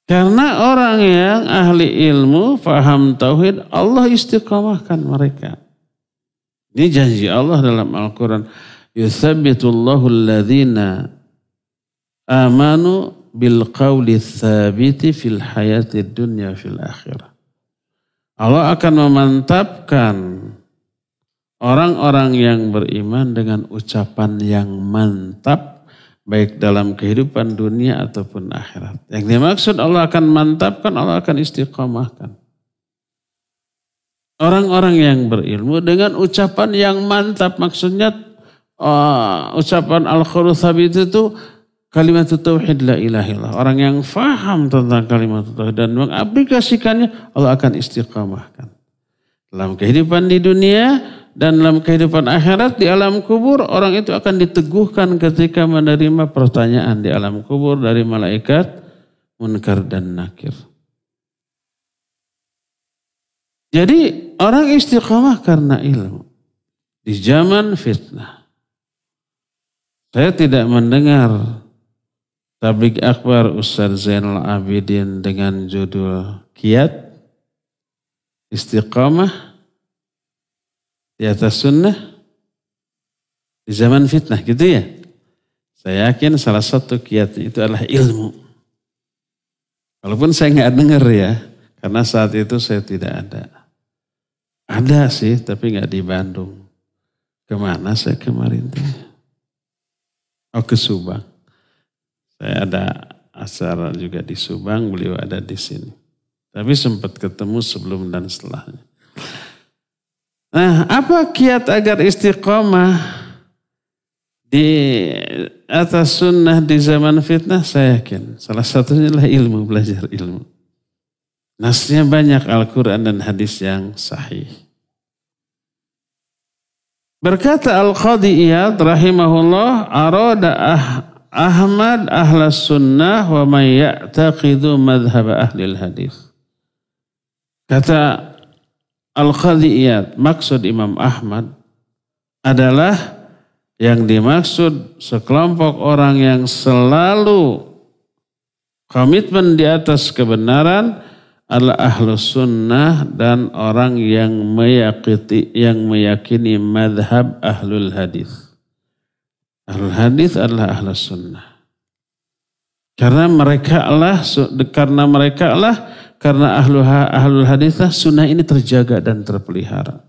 Karena orang yang ahli ilmu, faham tauhid, Allah istiqamahkan mereka. Ini janji Allah dalam Al-Quran. Yuthabbitullahu alladhina amanu bil qawli tsabiti fil hayati dunya fil akhirah. Allah akan memantapkan orang-orang yang beriman dengan ucapan yang mantap baik dalam kehidupan dunia ataupun akhirat. Yang dimaksud Allah akan mantapkan, Allah akan istiqamahkan. Orang-orang yang berilmu dengan ucapan yang mantap, maksudnya ucapan al-qawlu tsabit itu kalimat tauhid la ilaha illallah. Orang yang faham tentang kalimat tauhid dan mengaplikasikannya, Allah akan istiqamahkan. Dalam kehidupan di dunia dan dalam kehidupan akhirat, di alam kubur, orang itu akan diteguhkan ketika menerima pertanyaan di alam kubur dari malaikat munkar dan nakir. Jadi orang istiqamah karena ilmu. Di zaman fitnah. Saya tidak mendengar tabligh akbar Ustaz Zainal Abidin dengan judul Qiyat Istiqamah di atas sunnah di zaman fitnah, gitu ya. Saya yakin salah satu qiyatnya itu adalah ilmu. Walaupun saya nggak dengar ya, karena saat itu saya tidak ada. Ada sih, tapi nggak di Bandung. Kemana saya kemarin tuh? Oh, ke Subang. Saya ada acara juga di Subang, beliau ada di sini. Tapi sempat ketemu sebelum dan setelahnya. Nah, apa kiat agar istiqamah di atas sunnah di zaman fitnah? Saya yakin salah satunya adalah ilmu, belajar ilmu. Nasnya banyak Al-Quran dan hadis yang sahih. Berkata Al-Qadhi Iyad rahimahullah, arada Ahmad ahlas sunnah wa man ya'taqidu madhhab ahlil hadis. Kata Al-Qadhi Iyad, maksud Imam Ahmad adalah yang dimaksud sekelompok orang yang selalu komitmen di atas kebenaran adalah ahlus sunnah dan orang yang meyakini madhab ahlul hadis. Ahlul hadis adalah ahlus sunnah. Karena ahlul hadis sunnah ini terjaga dan terpelihara.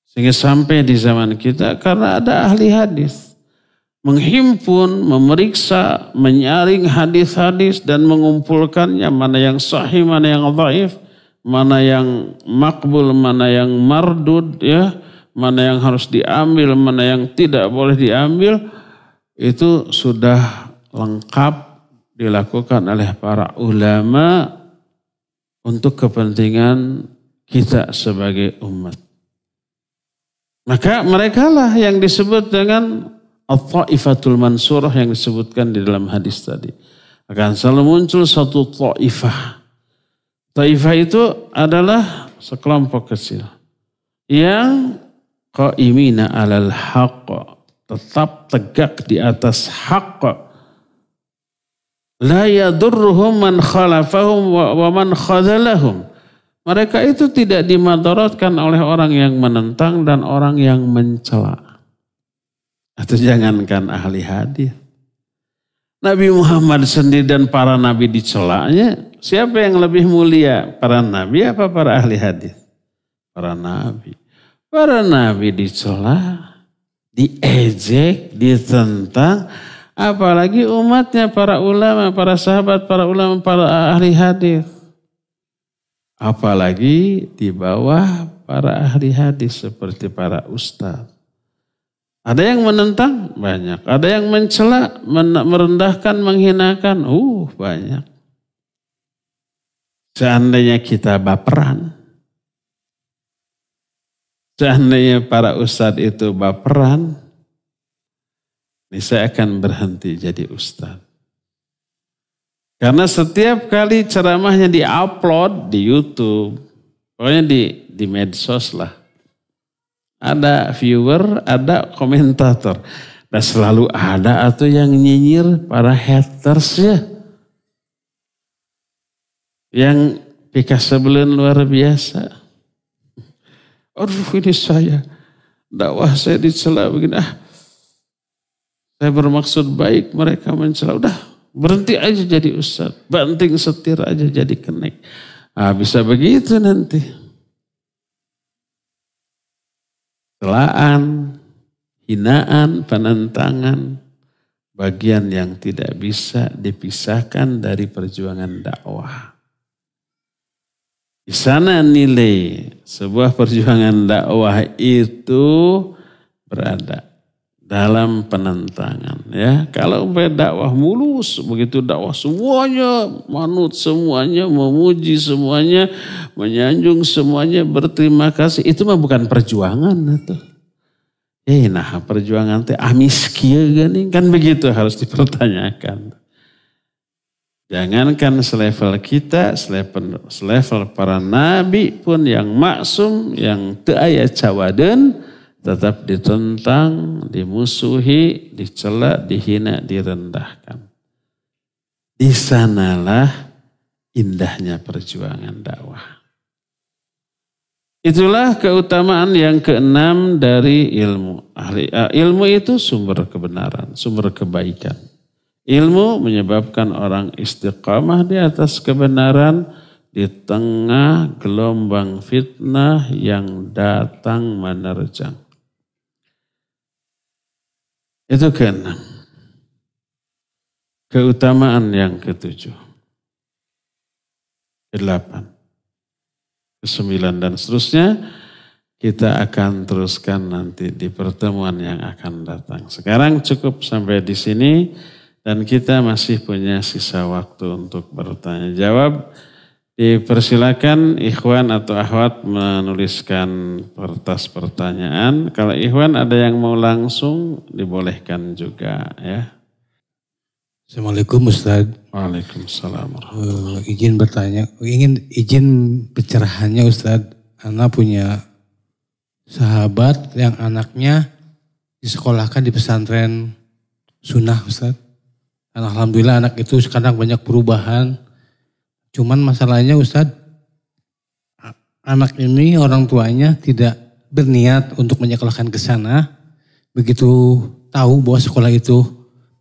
Sehingga sampai di zaman kita karena ada ahli hadis. Menghimpun, memeriksa, menyaring hadis-hadis dan mengumpulkannya, mana yang sahih, mana yang dhaif, mana yang makbul, mana yang mardud, ya, mana yang harus diambil, mana yang tidak boleh diambil, itu sudah lengkap dilakukan oleh para ulama untuk kepentingan kita sebagai umat. Maka merekalah yang disebut dengan At-Ta'ifatul Mansurah yang disebutkan di dalam hadis tadi. Akan selalu muncul satu ta'ifah. Ta'ifah itu adalah sekelompok kecil yang qa'imina alal haqq, tetap tegak di atas haqq. La yadurruhum man khalafahum wa man khadalahum. Mereka itu tidak dimadaratkan oleh orang yang menentang dan orang yang mencela. Atau jangankan ahli hadis. Nabi Muhammad sendiri dan para nabi dicelanya. Siapa yang lebih mulia? Para nabi apa para ahli hadis? Para nabi. Para nabi dicela, diejek, ditentang. Apalagi umatnya, para ulama, para sahabat, para ulama, para ahli hadis. Apalagi di bawah para ahli hadis seperti para ustaz. Ada yang menentang? Banyak. Ada yang mencela, merendahkan, menghinakan? Banyak. Seandainya kita baperan, seandainya para ustaz itu baperan, saya akan berhenti jadi ustaz. Karena setiap kali ceramahnya di-upload di YouTube, pokoknya di medsos lah. Ada viewer, ada komentator. Dan selalu ada atau yang nyinyir para haters ya. Yang pika sebelen luar biasa. Aduh ini saya, dakwah saya dicela begini. Saya bermaksud baik, mereka mencela. Udah berhenti aja jadi ustaz. Banting setir aja jadi kenek. Bisa begitu nanti. Celaan, hinaan, penentangan. Bagian yang tidak bisa dipisahkan dari perjuangan dakwah. Di sana nilai sebuah perjuangan dakwah itu berada dalam penentangan. Ya, kalau dakwah mulus, begitu dakwah semuanya manut, semuanya memuji, semuanya menyanjung, semuanya berterima kasih, itu mah bukan perjuangan itu. Nah perjuangan teh amis kieu geuning kan begitu harus dipertanyakan. Jangankan selevel kita, selevel para nabi pun yang maksum, yang teu aya cawadeun, tetap ditentang, dimusuhi, dicela, dihina, direndahkan. Di sanalah indahnya perjuangan dakwah. Itulah keutamaan yang keenam dari ilmu. Ilmu itu sumber kebenaran, sumber kebaikan. Ilmu menyebabkan orang istiqamah di atas kebenaran di tengah gelombang fitnah yang datang menerjang. Itu keenam. Keutamaan yang ketujuh. Kedelapan. Kesembilan dan seterusnya. Kita akan teruskan nanti di pertemuan yang akan datang. Sekarang cukup sampai di sini. Dan kita masih punya sisa waktu untuk bertanya jawab. Dipersilakan ikhwan atau akhwat menuliskan kertas pertanyaan. Kalau ikhwan ada yang mau langsung dibolehkan juga ya. Assalamualaikum Ustaz. Waalaikumsalam. Izin bertanya, izin pencerahannya Ustaz. Ana punya sahabat yang anaknya disekolahkan di pesantren sunnah Ustaz. Dan alhamdulillah anak itu sekarang banyak perubahan. Cuman masalahnya Ustaz, anak ini orang tuanya tidak berniat untuk menyekolahkan ke sana. Begitu tahu bahwa sekolah itu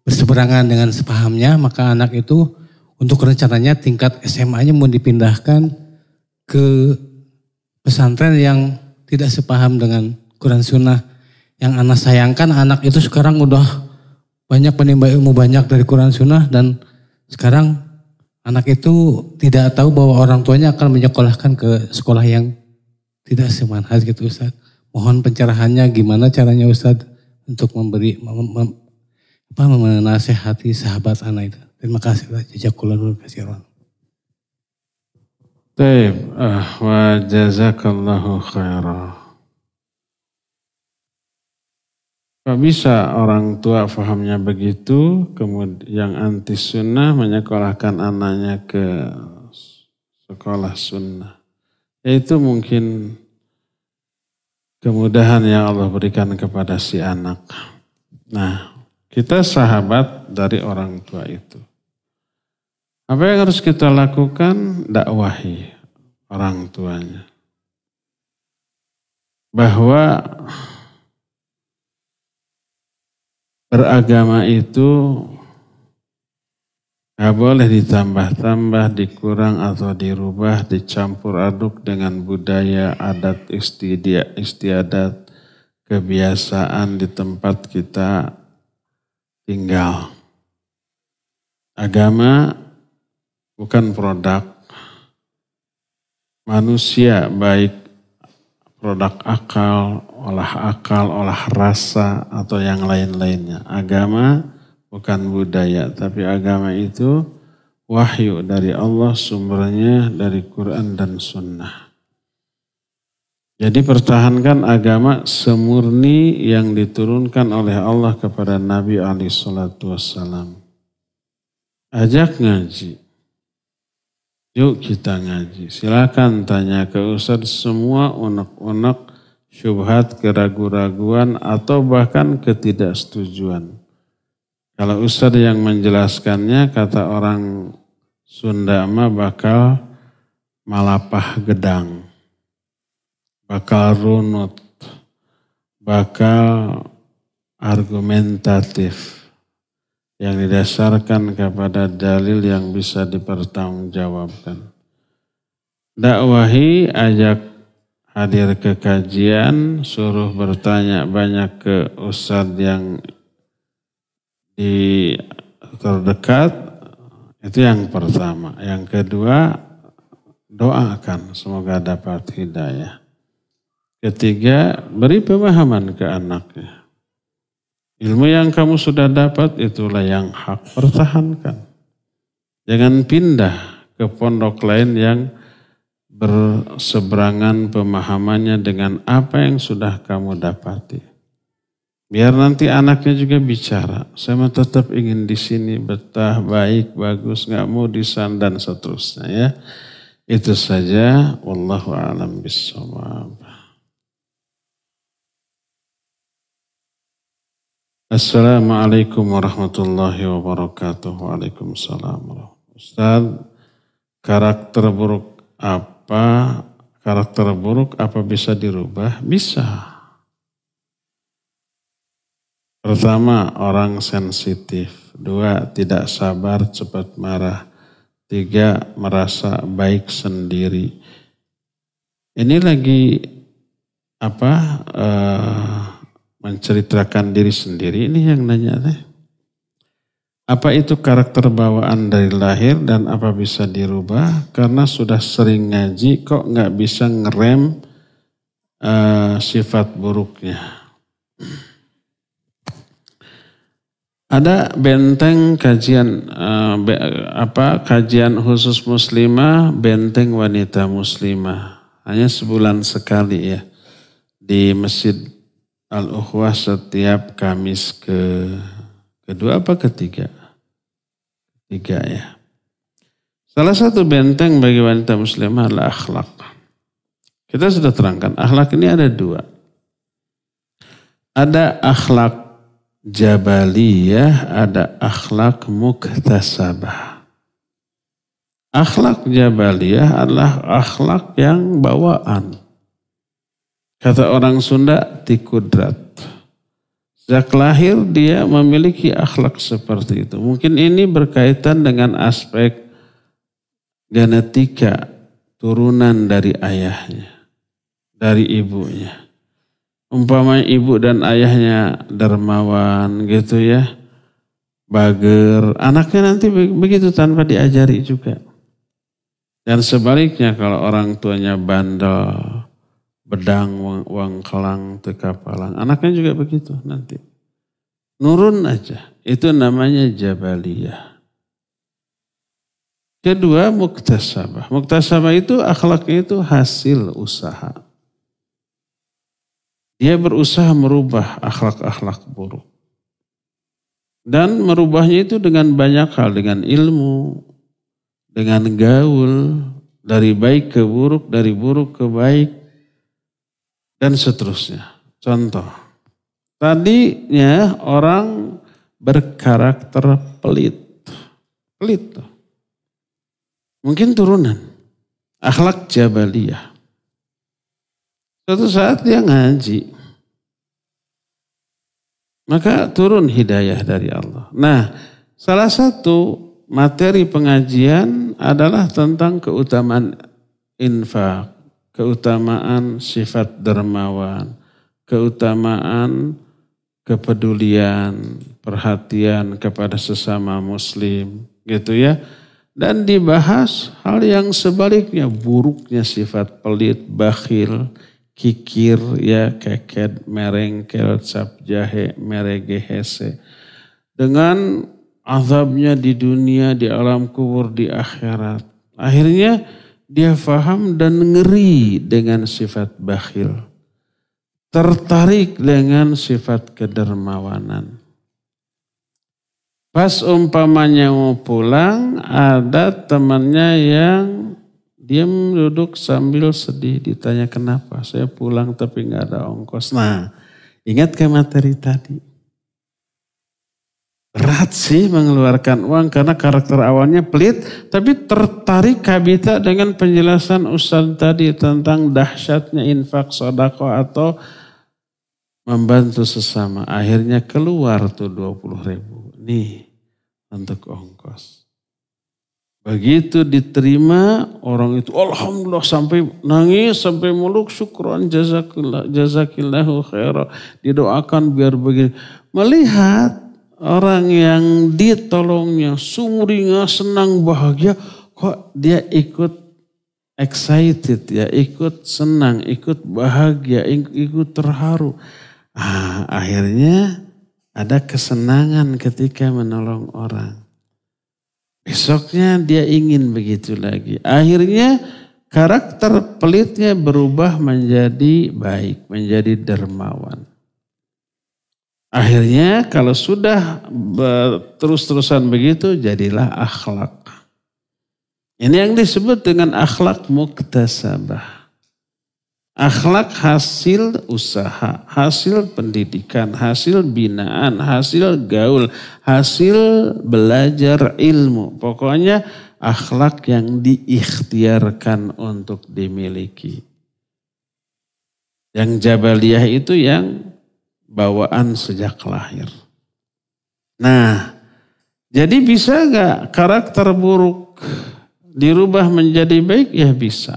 berseberangan dengan sepahamnya, maka anak itu untuk rencananya tingkat SMA-nya mau dipindahkan ke pesantren yang tidak sepaham dengan Quran Sunnah. Yang anak sayangkan anak itu sekarang udah banyak menimba ilmu banyak dari Quran Sunnah dan sekarang anak itu tidak tahu bahwa orang tuanya akan menyekolahkan ke sekolah yang tidak semanhaj gitu Ustaz. Mohon pencerahannya gimana caranya Ustaz untuk menasehati sahabat anak itu. Terima kasih Ustaz. Jazakallahu khairan. Baik, wa jazakallahu khairan. Kok bisa orang tua fahamnya begitu, kemudian yang anti sunnah menyekolahkan anaknya ke sekolah sunnah. Itu mungkin kemudahan yang Allah berikan kepada si anak. Nah, kita sahabat dari orang tua itu. Apa yang harus kita lakukan? Dakwahi orang tuanya. Bahwa beragama itu gak boleh ditambah-tambah, dikurang atau dirubah, dicampur aduk dengan budaya, adat, istiadat, kebiasaan di tempat kita tinggal. Agama bukan produk manusia, baik produk akal, olah rasa, atau yang lain-lainnya. Agama bukan budaya, tapi agama itu wahyu dari Allah, sumbernya dari Quran dan Sunnah. Jadi pertahankan agama semurni yang diturunkan oleh Allah kepada Nabi SAW. Ajak ngaji. Yuk kita ngaji. Silakan tanya ke Ustadz semua unek-unek, syubhat, keraguan-raguan, atau bahkan ketidaksetujuan. Kalau Ustadz yang menjelaskannya, kata orang Sunda mah bakal malapah gedang, bakal runut, bakal argumentatif yang didasarkan kepada dalil yang bisa dipertanggungjawabkan. Dakwahi, ajak hadir ke kajian, suruh bertanya banyak ke ustadz yang di terdekat, itu yang pertama. Yang kedua, doakan semoga dapat hidayah. Ketiga, beri pemahaman ke anaknya. Ilmu yang kamu sudah dapat itulah yang hak, pertahankan. Jangan pindah ke pondok lain yang berseberangan pemahamannya dengan apa yang sudah kamu dapati. Biar nanti anaknya juga bicara, saya mah tetap ingin di sini, betah, baik, bagus, nggak mau di sana dan seterusnya ya. Itu saja, wallahu a'lam bishawab. Assalamualaikum warahmatullahi wabarakatuh. Waalaikumsalam warahmatullahi wabarakatuh. Ustaz, karakter buruk apa bisa dirubah? Bisa. Pertama, orang sensitif. 2, tidak sabar, cepat marah. 3, merasa baik sendiri. Ini lagi menceritakan diri sendiri, ini yang nanya teh. Apa itu karakter bawaan dari lahir dan apa bisa dirubah? Karena sudah sering ngaji kok nggak bisa ngerem sifat buruknya. Ada benteng kajian kajian khusus muslimah, benteng wanita muslimah. Hanya sebulan sekali ya di Masjid Al-Ukhwah setiap Kamis kedua apa ketiga? Ketiga ya. Salah satu benteng bagi wanita muslimah adalah akhlak. Kita sudah terangkan, akhlak ini ada 2. Ada akhlak jabaliyah, ada akhlak muktasabah. Akhlak jabaliyah adalah akhlak yang bawaan. Kata orang Sunda, tikudrat. Sejak lahir dia memiliki akhlak seperti itu. Mungkin ini berkaitan dengan aspek genetika, turunan dari ayahnya, dari ibunya. Umpamanya ibu dan ayahnya dermawan gitu ya, bager. Anaknya nanti begitu tanpa diajari juga. Dan sebaliknya kalau orang tuanya bandel, bedang, wangkelang, tekapalang. Anaknya juga begitu nanti. Nurun aja. Itu namanya jabaliyah. Kedua, muktasabah. Muktasabah itu akhlaknya itu hasil usaha. Dia berusaha merubah akhlak-akhlak buruk. Dan merubahnya itu dengan banyak hal. Dengan ilmu, dengan gaul, dari baik ke buruk, dari buruk ke baik, dan seterusnya. Contoh, tadinya orang berkarakter pelit. Pelit. Mungkin turunan. Akhlak jabaliyah. Suatu saat dia ngaji. Maka turun hidayah dari Allah. Nah, salah satu materi pengajian adalah tentang keutamaan infak. Keutamaan sifat dermawan, keutamaan kepedulian, perhatian kepada sesama muslim. gitu ya. Dan dibahas hal yang sebaliknya, buruknya sifat pelit, bakhil, kikir, ya, keket, merengkel, cap jahe, merege hese. Dengan azabnya di dunia, di alam kubur, di akhirat. Akhirnya dia faham dan ngeri dengan sifat bakhil. Tertarik dengan sifat kedermawanan. Pas umpamanya mau pulang, ada temannya yang diam duduk sambil sedih. Ditanya kenapa? Saya pulang tapi nggak ada ongkos. Nah, ingat ke materi tadi. Berat sih mengeluarkan uang karena karakter awalnya pelit. Tapi tertarik kabita dengan penjelasan Ustaz tadi tentang dahsyatnya infak sedekah atau membantu sesama. Akhirnya keluar tuh 20.000. Nih untuk ongkos. Begitu diterima orang itu alhamdulillah sampai nangis, sampai muluk syukran jazakillahu khairan. Didoakan biar begini. Melihat orang yang ditolongnya sumringah, senang, bahagia, kok dia ikut excited ya, ikut senang, ikut bahagia, ikut terharu. Akhirnya ada kesenangan ketika menolong orang. Besoknya dia ingin begitu lagi. Akhirnya karakter pelitnya berubah menjadi baik, menjadi dermawan. Akhirnya kalau sudah terus-terusan begitu jadilah akhlak. Ini yang disebut dengan akhlak muktasabah. Akhlak hasil usaha, hasil pendidikan, hasil binaan, hasil gaul, hasil belajar ilmu. Pokoknya akhlak yang diikhtiarkan untuk dimiliki. Yang jabaliyah itu yang bawaan sejak lahir. Nah, jadi bisa gak karakter buruk dirubah menjadi baik? Ya bisa.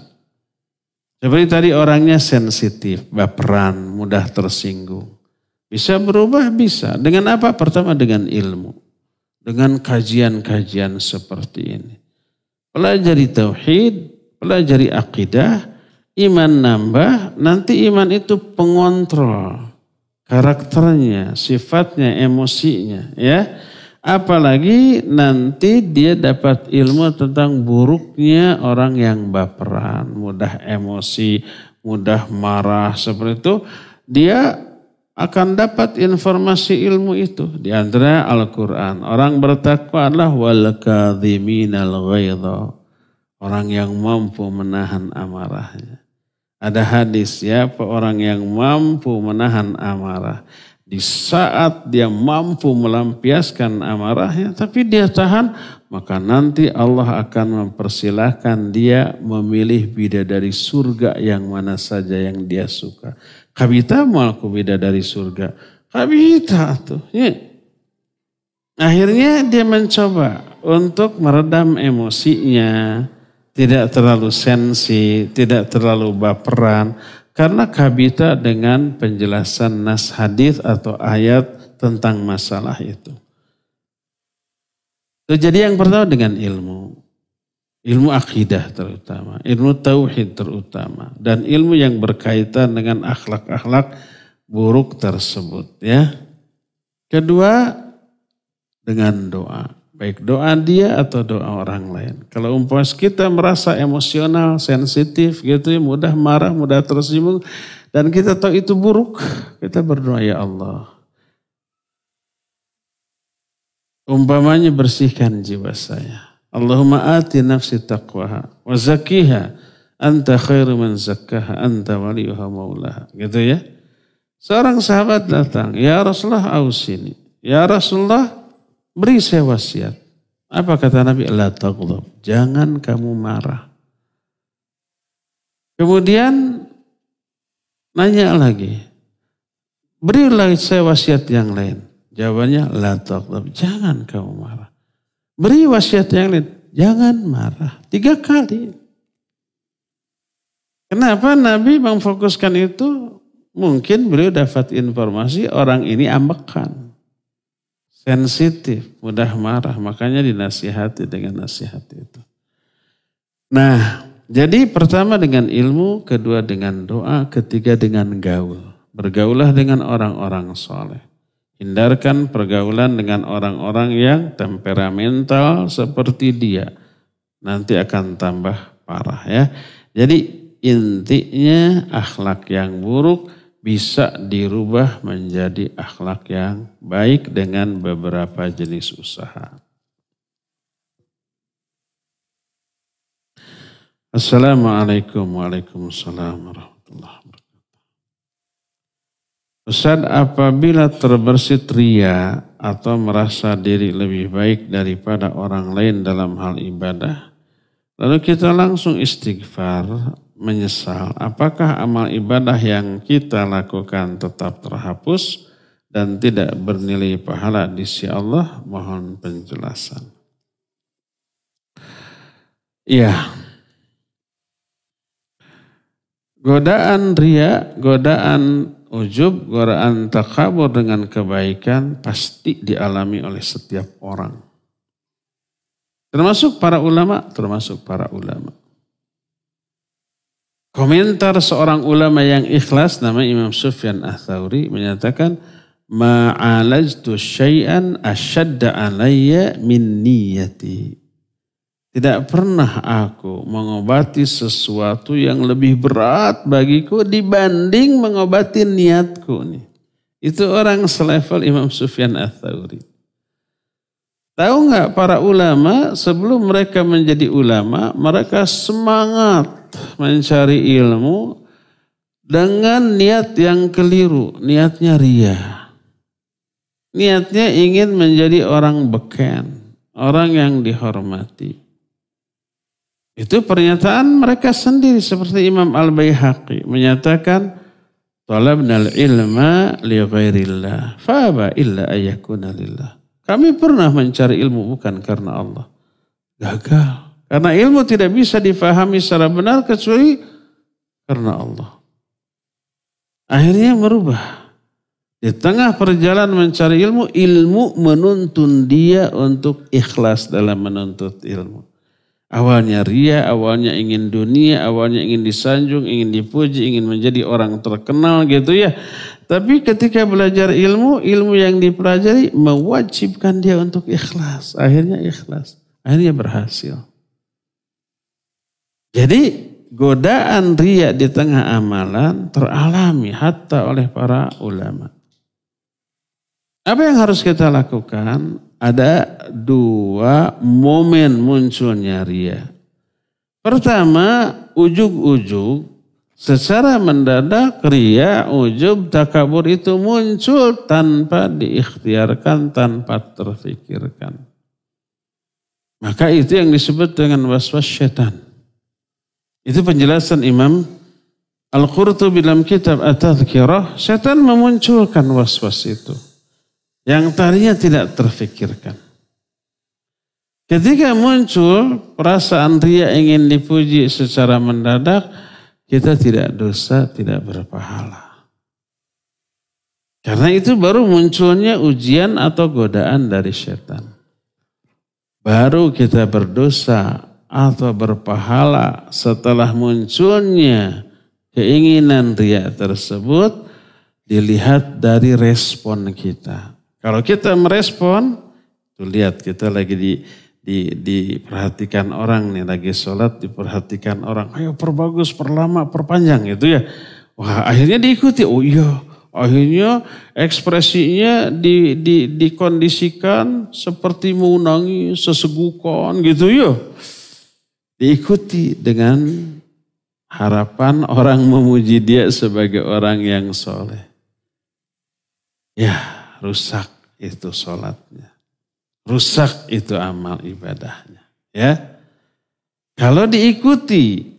Seperti tadi orangnya sensitif, baperan, mudah tersinggung. Bisa berubah? Bisa. Dengan apa? Pertama dengan ilmu. Dengan kajian-kajian seperti ini. Pelajari tauhid, pelajari akidah, iman nambah, nanti iman itu pengontrol karakternya, sifatnya, emosinya, ya. Apalagi nanti dia dapat ilmu tentang buruknya orang yang baperan, mudah emosi, mudah marah, seperti itu. Dia akan dapat informasi ilmu itu. Di antara Al-Quran, orang bertakwa adalah wal kadhiminal ghaidha, orang yang mampu menahan amarahnya. Ada hadis ya, orang yang mampu menahan amarah. Di saat dia mampu melampiaskan amarahnya, tapi dia tahan, maka nanti Allah akan mempersilahkan dia memilih bidadari surga yang mana saja yang dia suka. Kabita mau aku bidadari surga. Kabita tuh. Ya. Akhirnya dia mencoba untuk meredam emosinya, tidak terlalu sensi, tidak terlalu baperan. Karena kabita dengan penjelasan nas hadis atau ayat tentang masalah itu. Jadi yang pertama dengan ilmu. Ilmu akidah terutama. Ilmu tauhid terutama. Dan ilmu yang berkaitan dengan akhlak-akhlak buruk tersebut. Ya. Kedua dengan doa. Baik doa dia atau doa orang lain. Kalau umpama kita merasa emosional, sensitif gitu ya, mudah marah, mudah tersinggung. Dan kita tahu itu buruk, kita berdoa ya Allah. Umpamanya bersihkan jiwa saya. Allahumma ati nafsi taqwaha wa zakkiha anta khairu man zakkaha anta waliyuha maulaha. Gitu ya. Seorang sahabat datang, ya Rasulullah ausini. Ya Rasulullah, beri saya wasiat. Apa kata Nabi? La taghdab. Jangan kamu marah. Kemudian nanya lagi. Berilah saya wasiat yang lain. Jawabannya la taghdab. Jangan kamu marah. Beri wasiat yang lain. Jangan marah. 3 kali. Kenapa Nabi memfokuskan itu? Mungkin beliau dapat informasi orang ini ambekan. sensitif, mudah marah. Makanya dinasihati dengan nasihat itu. Nah, jadi pertama dengan ilmu, kedua dengan doa, ketiga dengan gaul. Bergaulah dengan orang-orang soleh. Hindarkan pergaulan dengan orang-orang yang temperamental seperti dia. Nanti akan tambah parah ya. Jadi intinya akhlak yang buruk bisa dirubah menjadi akhlak yang baik dengan beberapa jenis usaha. Assalamualaikum waalaikumsalam warahmatullahi wabarakatuh. Ustaz, apabila terbersit ria atau merasa diri lebih baik daripada orang lain dalam hal ibadah, lalu kita langsung istighfar, menyesal, apakah amal ibadah yang kita lakukan tetap terhapus dan tidak bernilai pahala di sisi Allah? Mohon penjelasan. Iya. Godaan ria, godaan ujub, godaan takabur dengan kebaikan pasti dialami oleh setiap orang. Termasuk para ulama, Komentar seorang ulama yang ikhlas namanya Imam Sufyan Ats-Tsauri menyatakan ma'alajtu syai'an asyadda alayya min niyati. Tidak pernah aku mengobati sesuatu yang lebih berat bagiku dibanding mengobati niatku nih. Itu orang selevel Imam Sufyan Ats-Tsauri. Tahu nggak para ulama sebelum mereka menjadi ulama mereka semangat mencari ilmu dengan niat yang keliru, niatnya ria. Niatnya ingin menjadi orang beken, orang yang dihormati. Itu pernyataan mereka sendiri seperti Imam Al-Baihaqi menyatakan talabnal ilma li ghairillah fa illa ayyakuna lillah. Kami pernah mencari ilmu bukan karena Allah. Gagal. Karena ilmu tidak bisa difahami secara benar kecuali karena Allah. Akhirnya merubah. Di tengah perjalanan mencari ilmu, ilmu menuntun dia untuk ikhlas dalam menuntut ilmu. Awalnya ria, awalnya ingin dunia, awalnya ingin disanjung, ingin dipuji, ingin menjadi orang terkenal gitu ya. Tapi ketika belajar ilmu, ilmu yang dipelajari mewajibkan dia untuk ikhlas. Akhirnya ikhlas, akhirnya berhasil. Jadi godaan ria di tengah amalan teralami hatta oleh para ulama. Apa yang harus kita lakukan? Ada dua momen munculnya ria. Pertama, ujug-ujug. Secara mendadak ria, ujub, takabur itu muncul tanpa diikhtiarkan, tanpa terfikirkan. Maka itu yang disebut dengan waswas syaitan. Itu penjelasan Imam Al-Qurtubi dalam kitab At-Tadhkirah. Syaitan memunculkan waswas itu. Yang tadinya tidak terfikirkan. Ketika muncul perasaan ria ingin dipuji secara mendadak, kita tidak dosa, tidak berpahala. Karena itu baru munculnya ujian atau godaan dari syaitan. Baru kita berdosa atau berpahala setelah munculnya keinginan ria tersebut dilihat dari respon kita. Kalau kita merespon, tuh lihat kita lagi diperhatikan orang nih, lagi sholat diperhatikan orang, ayo perbagus, perlama, perpanjang gitu ya. Wah akhirnya diikuti, oh iya. Akhirnya ekspresinya dikondisikan seperti mau nangis, sesegukan gitu ya. Diikuti dengan harapan orang memuji dia sebagai orang yang soleh. Ya rusak itu sholatnya. Rusak itu amal ibadahnya. Ya, kalau diikuti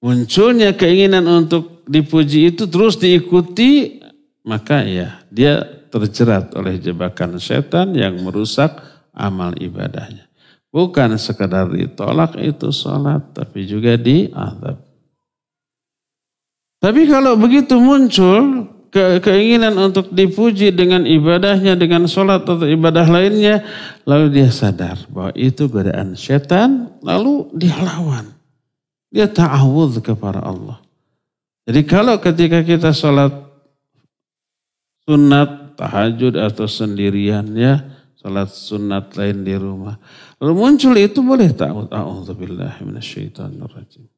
munculnya keinginan untuk dipuji itu terus diikuti, maka ya dia terjerat oleh jebakan setan yang merusak amal ibadahnya. Bukan sekadar ditolak itu sholat, tapi juga diazab. Tapi kalau begitu muncul keinginan untuk dipuji dengan ibadahnya, dengan sholat atau ibadah lainnya, lalu dia sadar bahwa itu godaan setan, lalu dia lawan. Dia ta'awudz kepada Allah. Jadi kalau ketika kita sholat sunat, tahajud atau sendirian ya, sholat sunat lain di rumah, lalu muncul itu boleh ta'awudz. A'udzubillahi minasyaitonirrajim.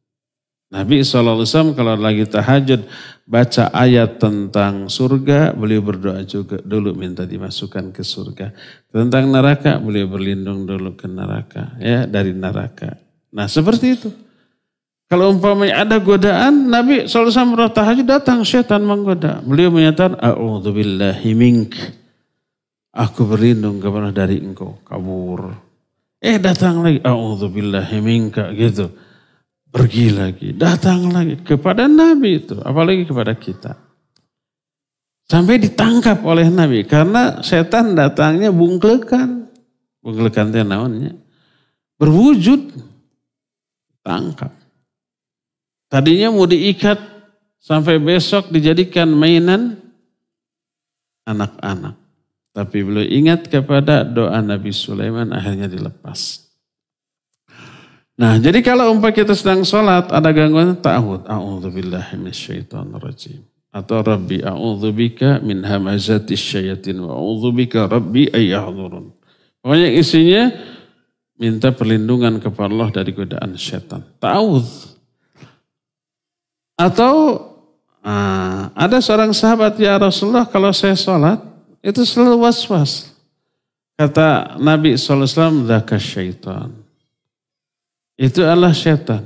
Nabi SAW kalau lagi tahajud baca ayat tentang surga, beliau berdoa juga dulu minta dimasukkan ke surga. Tentang neraka, beliau berlindung dulu ke neraka, ya, dari neraka. Nah seperti itu. Kalau umpamanya ada godaan, Nabi SAW bertahajud datang syaitan menggoda. Beliau menyatakan, a'udzubillahi mink. Aku berlindung kepada dari engkau, kabur. Datang lagi, a'udzubillahi minka, gitu. Pergi lagi, datang lagi kepada Nabi itu, apalagi kepada kita. Sampai ditangkap oleh Nabi karena setan datangnya bungklekan. Bungklekan itu naonnya? Berwujud, tangkap. Tadinya mau diikat sampai besok dijadikan mainan anak-anak. Tapi beliau ingat kepada doa Nabi Sulaiman, akhirnya dilepas. Nah, jadi kalau umpah kita sedang sholat, ada gangguan, ta'awud. A'udzubillahi minasyaitonirrajim. Atau Rabbi a'udzubika min hamazatis syayatin wa a'udzubika Rabbi ayyahdurun. Pokoknya isinya minta perlindungan kepada Allah dari godaan syaitan. Ta'awud. Atau ada seorang sahabat, ya Rasulullah kalau saya sholat, itu selalu was-was. Kata Nabi SAW, dzaka syaitan. Itu adalah syaitan.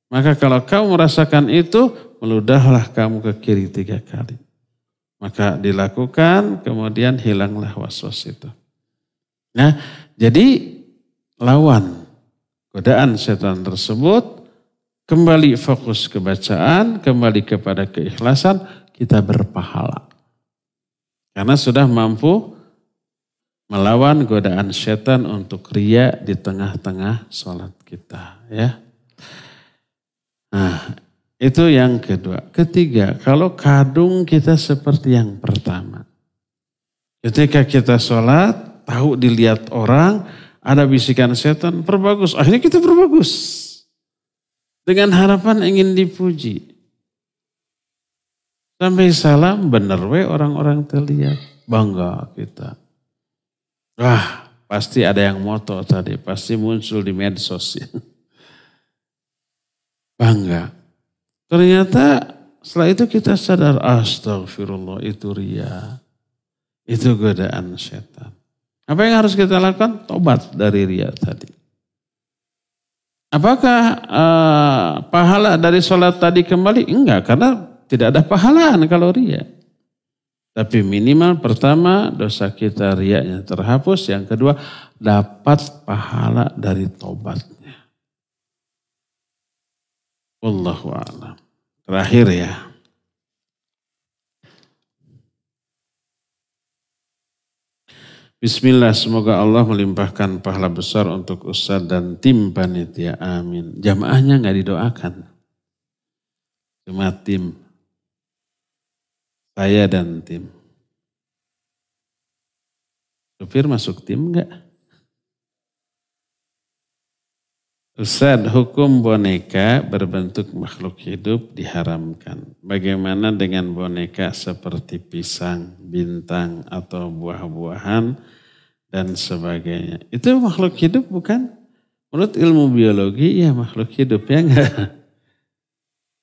Maka kalau kamu merasakan itu, meludahlah kamu ke kiri 3 kali. Maka dilakukan, kemudian hilanglah was-was itu. Nah, jadi lawan godaan syaitan tersebut, kembali fokus ke bacaan, kembali kepada keikhlasan, kita berpahala. Karena sudah mampu melawan godaan syaitan untuk riya di tengah-tengah sholat kita, ya. Nah, itu yang kedua. Ketiga, kalau kadung kita seperti yang pertama. Ketika kita sholat, tahu dilihat orang, ada bisikan setan, perbagus. Akhirnya kita perbagus. Dengan harapan ingin dipuji. Sampai salam, bener we orang-orang terlihat. Bangga kita. Wah, pasti ada yang moto tadi, pasti muncul di medsos ya. Bangga. Ternyata setelah itu kita sadar, astagfirullah, itu riya. Itu godaan setan. Apa yang harus kita lakukan? Tobat dari riya tadi. Apakah pahala dari sholat tadi kembali? Enggak, karena tidak ada pahalaan kalau riya. Tapi minimal pertama dosa kita riyanya terhapus. Yang kedua dapat pahala dari tobatnya. Wallahu a'lam. Terakhir ya. Bismillah, semoga Allah melimpahkan pahala besar untuk Ustaz dan tim panitia. Amin. Jamaahnya nggak didoakan. Cuma tim. Saya dan tim. Supir masuk tim enggak? Ustaz, hukum boneka berbentuk makhluk hidup diharamkan. Bagaimana dengan boneka seperti pisang, bintang, atau buah-buahan dan sebagainya? Itu makhluk hidup bukan? Menurut ilmu biologi, ya makhluk hidup, ya enggak?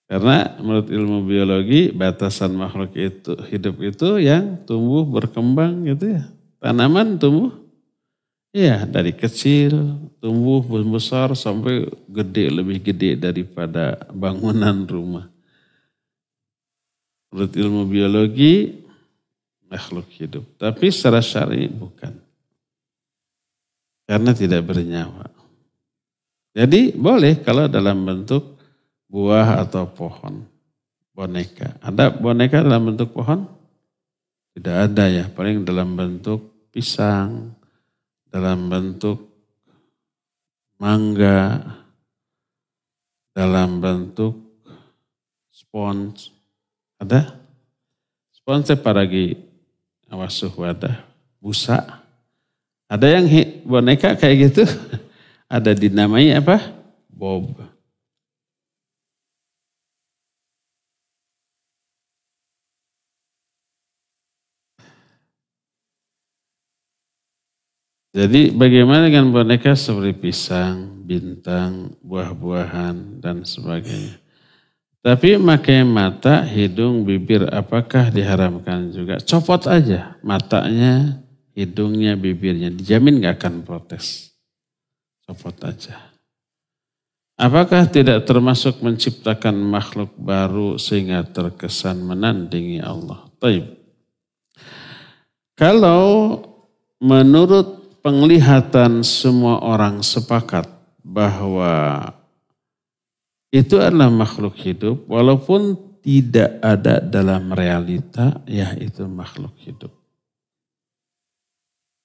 Karena menurut ilmu biologi batasan makhluk itu hidup itu yang tumbuh berkembang gitu ya. Tanaman tumbuh ya dari kecil tumbuh besar sampai gede, lebih gede daripada bangunan rumah. Menurut ilmu biologi makhluk hidup, tapi secara syar'i bukan. Karena tidak bernyawa. Jadi boleh kalau dalam bentuk buah atau pohon, boneka. Ada boneka dalam bentuk pohon? Tidak ada ya, paling dalam bentuk pisang, dalam bentuk mangga, dalam bentuk spons. Ada? Sponsor paragi awasuh wadah busa. Ada yang boneka kayak gitu. Ada dinamai apa? Bob. Jadi bagaimana dengan boneka seperti pisang, bintang, buah-buahan, dan sebagainya. Tapi pakai mata, hidung, bibir, apakah diharamkan juga? Copot aja matanya, hidungnya, bibirnya. Dijamin gak akan protes. Copot aja. Apakah tidak termasuk menciptakan makhluk baru sehingga terkesan menandingi Allah? Taib. Kalau menurut penglihatan semua orang sepakat bahwa itu adalah makhluk hidup, walaupun tidak ada dalam realita, ya itu makhluk hidup.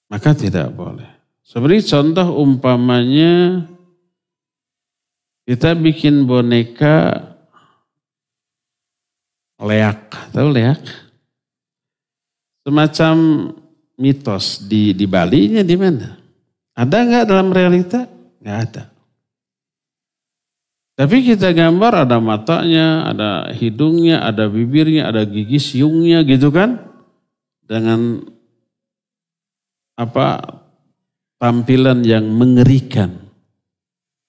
Maka tidak boleh. Seperti contoh umpamanya, kita bikin boneka leak, tahu leak? Semacam mitos di Bali-nya di mana? Ada nggak dalam realita? Nggak ada. Tapi kita gambar ada matanya, ada hidungnya, ada bibirnya, ada gigi siungnya gitu kan? Dengan tampilan yang mengerikan.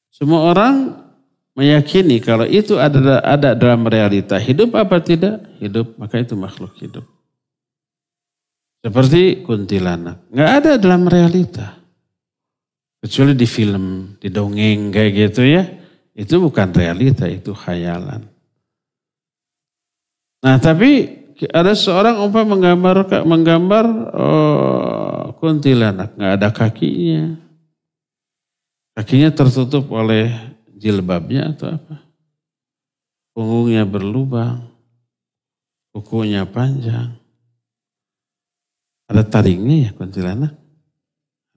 Semua orang meyakini kalau itu ada dalam realita. Hidup apa tidak? Hidup, maka itu makhluk hidup. Seperti kuntilanak. Nggak ada dalam realita. Kecuali di film, di dongeng kayak gitu ya. Itu bukan realita, itu khayalan. Nah tapi ada seorang menggambar kuntilanak. Nggak ada kakinya. Kakinya tertutup oleh jilbabnya atau apa. Punggungnya berlubang. Kukunya panjang. Ada taringnya ya kuntilanak?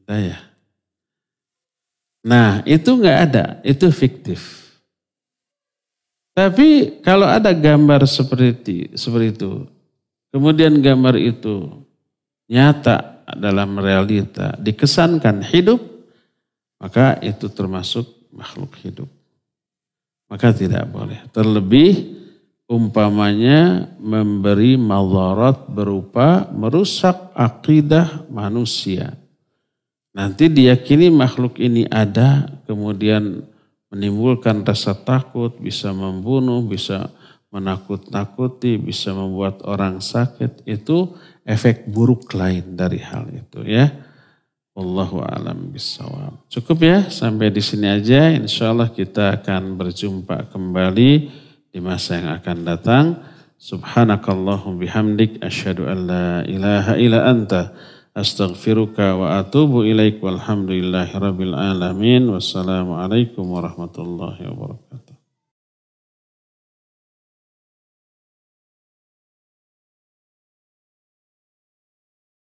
Ada ya? Nah itu nggak ada, itu fiktif. Tapi kalau ada gambar seperti itu, kemudian gambar itu nyata dalam realita, dikesankan hidup, maka itu termasuk makhluk hidup. Maka tidak boleh. Terlebih umpamanya memberi madarat berupa merusak akidah manusia. Nanti diyakini makhluk ini ada, kemudian menimbulkan rasa takut, bisa membunuh, bisa menakut-nakuti, bisa membuat orang sakit. Itu efek buruk lain dari hal itu ya. Wallahu a'lam bishawab. Cukup ya, sampai di sini aja. Insyaallah kita akan berjumpa kembali di masa yang akan datang. Subhanakallahum bihamdik asyhadu an la ilaha illa anta astaghfiruka wa atubu ilaik walhamdulillahi rabbil alamin. Wassalamualaikum warahmatullahi wabarakatuh.